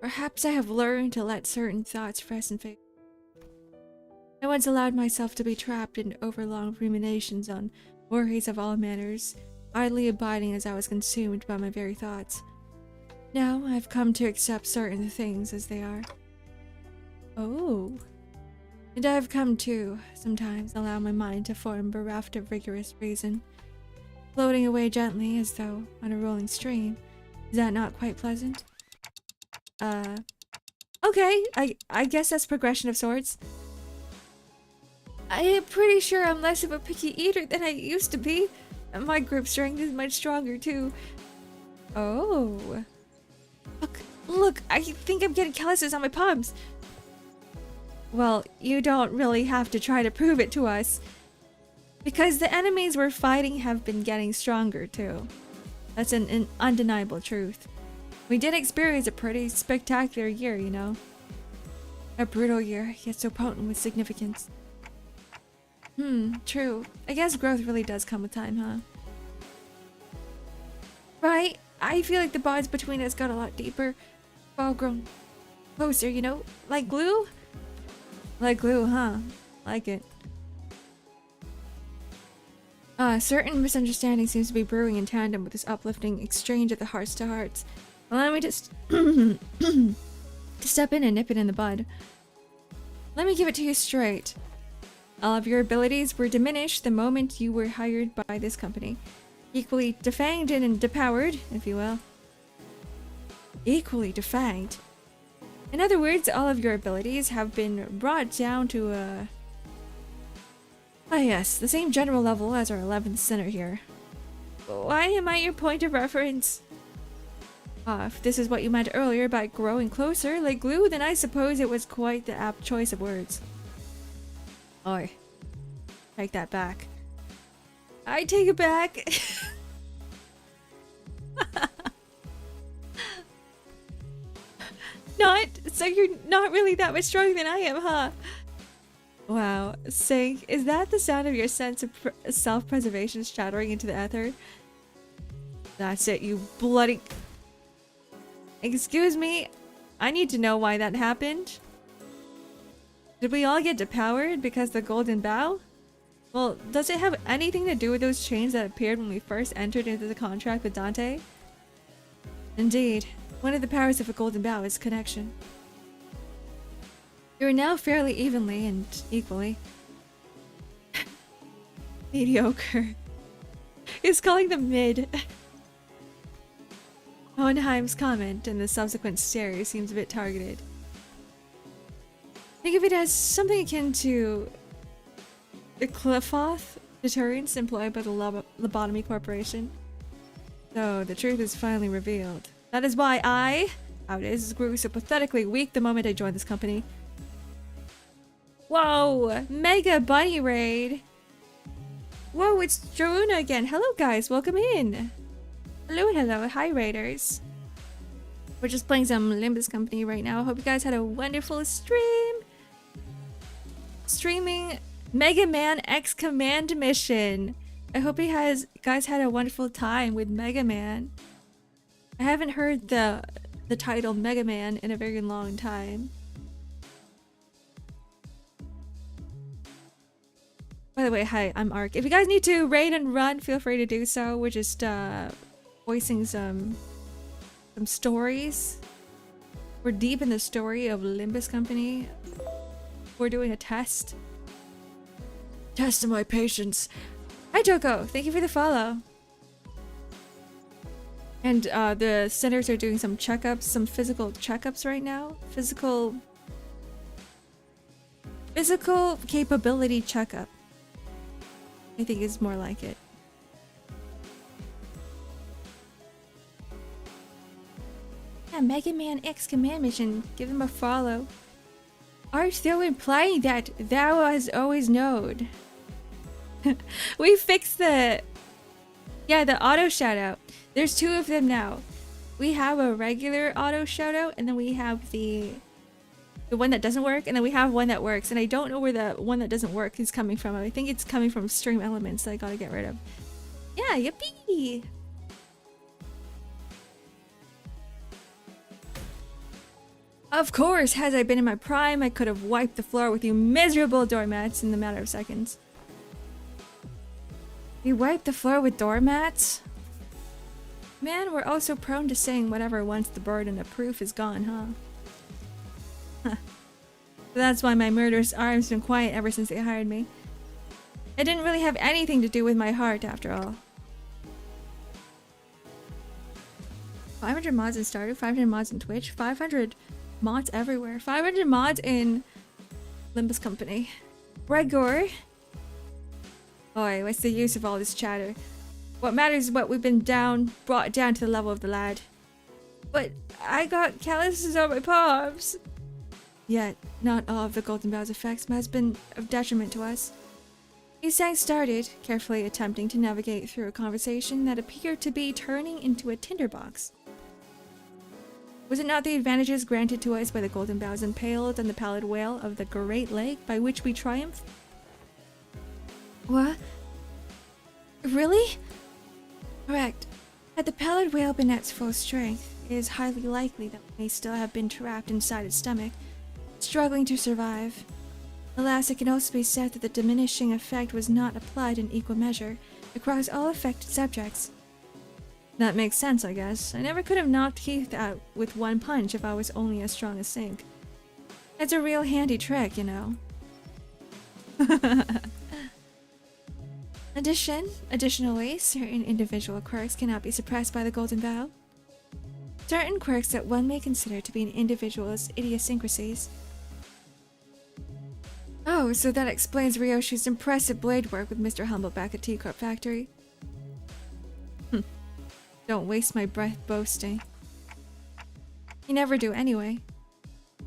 Perhaps I have learned to let certain thoughts rest and fade. I once allowed myself to be trapped in overlong ruminations on worries of all manners, idly abiding as I was consumed by my very thoughts. Now I've come to accept certain things as they are. Oh. And I've come to, sometimes, allow my mind to form bereft of rigorous reason, floating away gently as though on a rolling stream. Is that not quite pleasant? Okay, I guess that's progression of sorts. I am pretty sure I'm less of a picky eater than I used to be. And my grip strength is much stronger too. Oh. Look, I think I'm getting calluses on my palms. Well, you don't really have to try to prove it to us. Because the enemies we're fighting have been getting stronger too. That's an undeniable truth. We did experience a pretty spectacular year, you know. A brutal year, yet so potent with significance. True. I guess growth really does come with time, huh? Right? I feel like the bonds between us got a lot deeper. We've all grown closer, you know? Like glue? Like glue, huh? Like it. Certain misunderstanding seems to be brewing in tandem with this uplifting exchange of the hearts to hearts. Allow me to to step in and nip it in the bud. Let me give it to you straight. All of your abilities were diminished the moment you were hired by this company. Equally defanged and depowered, if you will. Equally defanged. In other words, all of your abilities have been brought down to yes, the same general level as our 11th center here. Why am I your point of reference? If this is what you meant earlier by growing closer like glue, then I suppose it was quite the apt choice of words. Oi. Take that back. I take it back. So you're not really that much stronger than I am, huh? Wow. Sink, is that the sound of your sense of self-preservation shattering into the ether? That's it, you bloody... Excuse me? I need to know why that happened. Did we all get depowered because the golden bow? Well, does it have anything to do with those chains that appeared when we first entered into the contract with Dante? Indeed. One of the powers of a golden bow is connection. You are now fairly evenly and equally mediocre. He's calling them mid. Hohenheim's comment and the subsequent stare seems a bit targeted. Think of it as something akin to the Cliffoth deterrents employed by the Lobotomy Corporation. So the truth is finally revealed. That is why how it is, grew so pathetically weak the moment I joined this company. Whoa! Mega Bunny Raid! Whoa, it's Jouna again. Hello guys, welcome in. Hello, hi Raiders. We're just playing some Limbus Company right now. Hope you guys had a wonderful stream. Streaming Mega Man X Command Mission. I hope you guys had a wonderful time with Mega Man. I haven't heard the title Mega Man in a very long time. By the way, hi, I'm Ark. If you guys need to raid and run, feel free to do so. We're just voicing some stories. We're deep in the story of Limbus Company. We're doing a test. Test of my patience. Hi Joko, thank you for the follow. And the centers are doing some checkups, some physical checkups right now. Physical capability checkup, I think is more like it. Yeah, Mega Man X Command Mission. Give him a follow. Art still implying that thou has always known. We fixed the auto shout out. There's two of them now. We have a regular auto shout out, and then we have the one that doesn't work, and then we have one that works, and I don't know where the one that doesn't work is coming from. I think it's coming from stream elements that I gotta get rid of. Yeah, yippee! Of course, had I been in my prime, I could have wiped the floor with you miserable doormats in the matter of seconds. You wiped the floor with doormats? Man, we're also prone to saying whatever once the burden of proof is gone, huh? That's why my murderous arm's been quiet ever since they hired me. It didn't really have anything to do with my heart, after all. 500 mods in Stardew, 500 mods in Twitch, 500 mods everywhere. 500 mods in Limbus Company. Gregor. Oi, what's the use of all this chatter? What matters is what we've been brought down to the level of the lad. But I got calluses on my palms. Yet, not all of the Golden Bow's effects has been of detriment to us. Isang started, carefully attempting to navigate through a conversation that appeared to be turning into a tinderbox. Was it not the advantages granted to us by the Golden Bows impaled on the pallid whale of the Great Lake by which we triumphed? What? Really? Correct. Had the pallid whale been at full strength, it is highly likely that we may still have been trapped inside its stomach, struggling to survive. Alas, it can also be said that the diminishing effect was not applied in equal measure across all affected subjects. That makes sense, I guess. I never could have knocked Keith out with one punch if I was only as strong as Sink. That's a real handy trick, you know. Additionally, certain individual quirks cannot be suppressed by the Golden Bow. Certain quirks that one may consider to be an individual's idiosyncrasies. Oh, so that explains Ryoshi's impressive blade work with Mr. Humble back at T-Corp Factory. Don't waste my breath boasting. You never do anyway.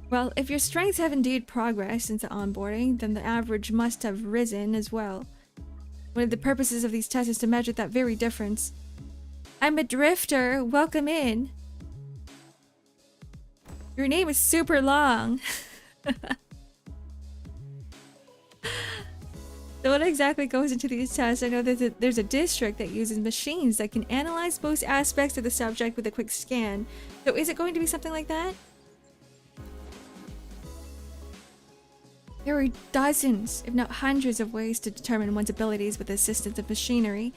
Well, if your strengths have indeed progressed since the onboarding, then the average must have risen as well. One of the purposes of these tests is to measure that very difference. I'm a drifter. Welcome in. Your name is super long. So what exactly goes into these tests? I know that there's a district that uses machines that can analyze most aspects of the subject with a quick scan. So is it going to be something like that? There are dozens, if not hundreds, of ways to determine one's abilities with the assistance of machinery.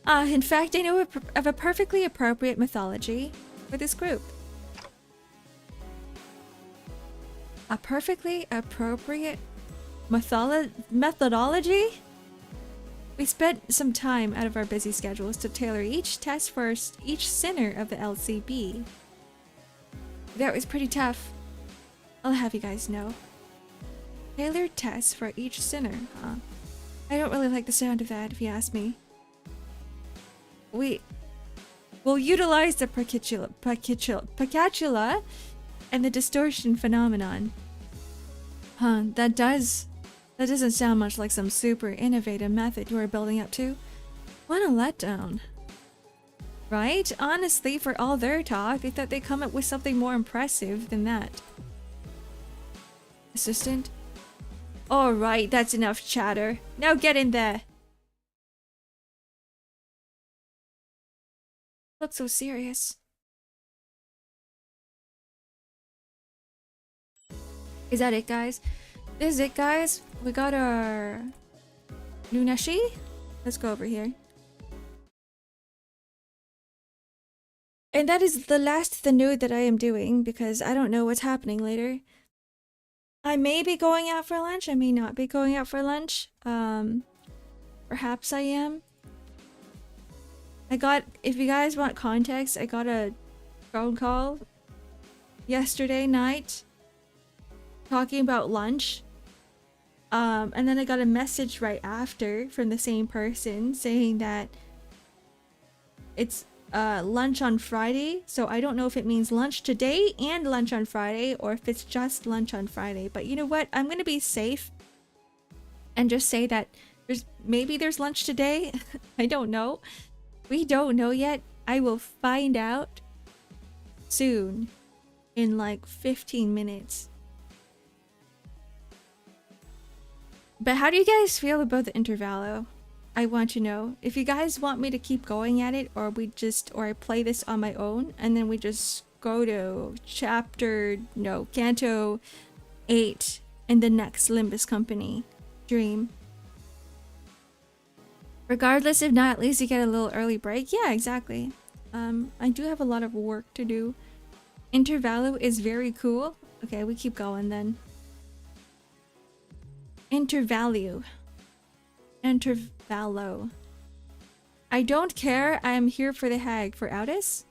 In fact, I know of a perfectly appropriate methodology for this group. A perfectly appropriate methodology? We spent some time out of our busy schedules to tailor each test for each sinner of the LCB. That was pretty tough. I'll have you guys know. Tailored tests for each sinner, huh? I don't really like the sound of that, if you ask me. We'll utilize the pacatula and the distortion phenomenon. Huh, that doesn't sound much like some super innovative method you are building up to. What a letdown. Right? Honestly, for all their talk, I thought they'd come up with something more impressive than that. Assistant? Alright, that's enough chatter. Now get in there. Look so serious. Is that it, guys? This is it, guys. We got our Lunashi. Let's go over here. And that is the last of the nude that I am doing because I don't know what's happening later. I may be going out for lunch. I may not be going out for lunch. Perhaps I am. If you guys want context, I got a phone call yesterday night talking about lunch. And then I got a message right after from the same person saying that lunch on Friday, so I don't know if it means lunch today and lunch on Friday, or if it's just lunch on Friday. But you know what? I'm gonna be safe and just say that maybe there's lunch today. I don't know. We don't know yet. I will find out soon, in like 15 minutes. But how do you guys feel about the Intervallo? I want to know. If you guys want me to keep going at it, or I play this on my own, and then we just go to Canto 8 in the next Limbus Company stream. Regardless, if not, at least you get a little early break. Yeah, exactly. I do have a lot of work to do. Intervallo is very cool. Okay, we keep going then. Intervallo. I don't care. I am here for the hag. For Aldous?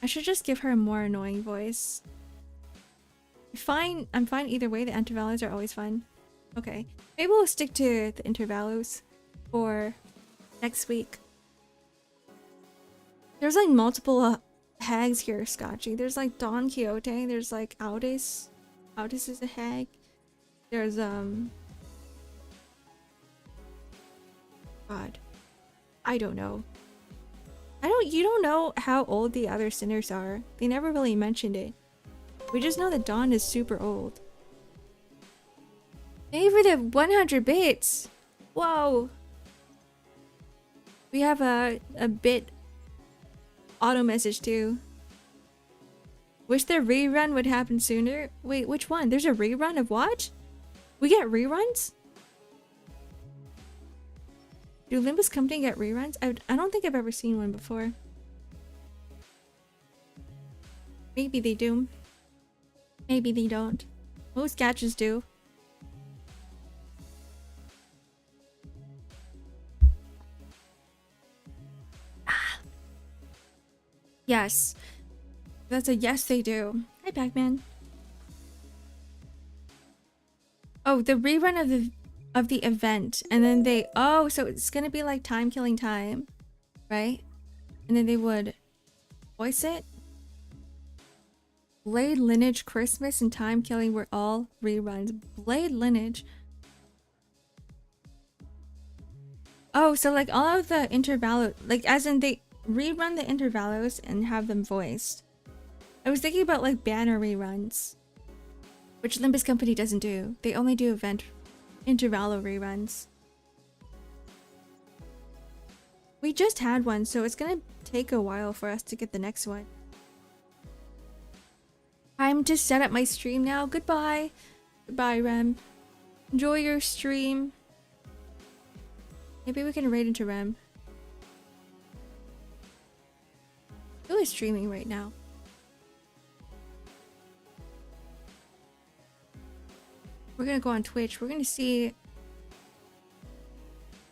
I should just give her a more annoying voice. Fine. I'm fine either way. The intervallos are always fun. Okay. Maybe we'll stick to the intervallos for next week. There's like multiple hags here, Scotchy. There's like Don Quixote. There's like Aldous. Aldous is a hag. There's God. I don't know. You don't know how old the other sinners are. They never really mentioned it. We just know that Dawn is super old. Maybe for the 100 bits. Whoa. We have a bit auto message too. Wish the rerun would happen sooner. Wait, which one? There's a rerun of what? We get reruns? Do Limbus Company get reruns? I don't think I've ever seen one before. Maybe they do. Maybe they don't. Most gaches do. Ah. Yes. That's a yes they do. Hi, Pac-Man. Oh, the rerun of the event, and then so it's gonna be like Time Killing Time, right? And then they would voice it. Blade Lineage, Christmas, and Time Killing were all reruns. Blade Lineage. Oh, so like all of the intervallo, like as in they rerun the intervallos and have them voiced. I was thinking about like banner reruns, which Limbus Company doesn't do. They only do event intervallo reruns. We just had one, so it's gonna take a while for us to get the next one. Time to set up my stream now. Goodbye. Goodbye, Rem. Enjoy your stream. Maybe we can raid into Rem. Who is streaming right now? We're gonna go on Twitch. We're gonna see.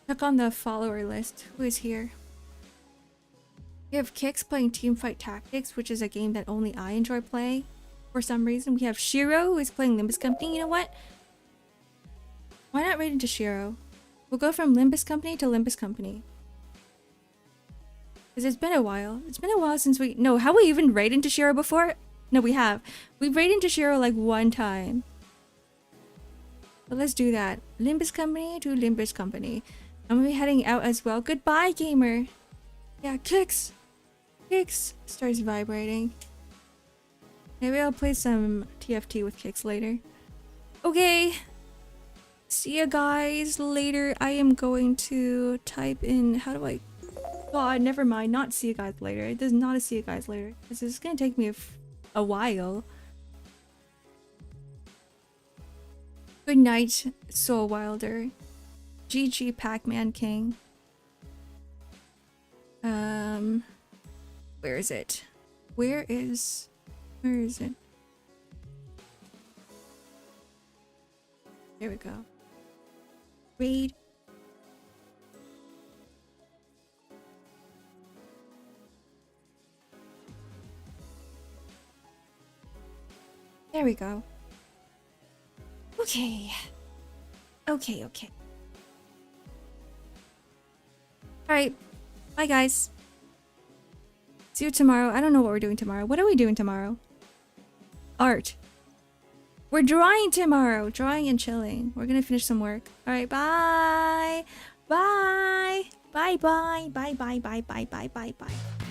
Look on the follower list. Who is here? We have Kix playing Teamfight Tactics, which is a game that only I enjoy playing. For some reason, we have Shiro, who is playing Limbus Company. You know what? Why not raid into Shiro? We'll go from Limbus Company to Limbus Company. Because it's been a while. It's been a while since we... No, have we even raided into Shiro before? No, we have. We've raided into Shiro like one time. But let's do that. Limbus Company to Limbus Company. I'm gonna be heading out as well. Goodbye, gamer. Yeah, Kix. Kix starts vibrating. Maybe I'll play some TFT with Kix later. Okay. See ya guys later. I am going to type in... How do I... God, never mind. Not see you guys later. It does not a see you guys later. This is gonna take me a while. Good night, Soul Wilder. GG Pac-Man King. Where is it? Where is it? There we go. Raid. There we go. Okay. Okay. Alright. Bye, guys. See you tomorrow. I don't know what we're doing tomorrow. What are we doing tomorrow? Art. We're drawing tomorrow. Drawing and chilling. We're gonna finish some work. Alright, bye. Bye. Bye bye. Bye bye bye bye bye bye bye bye.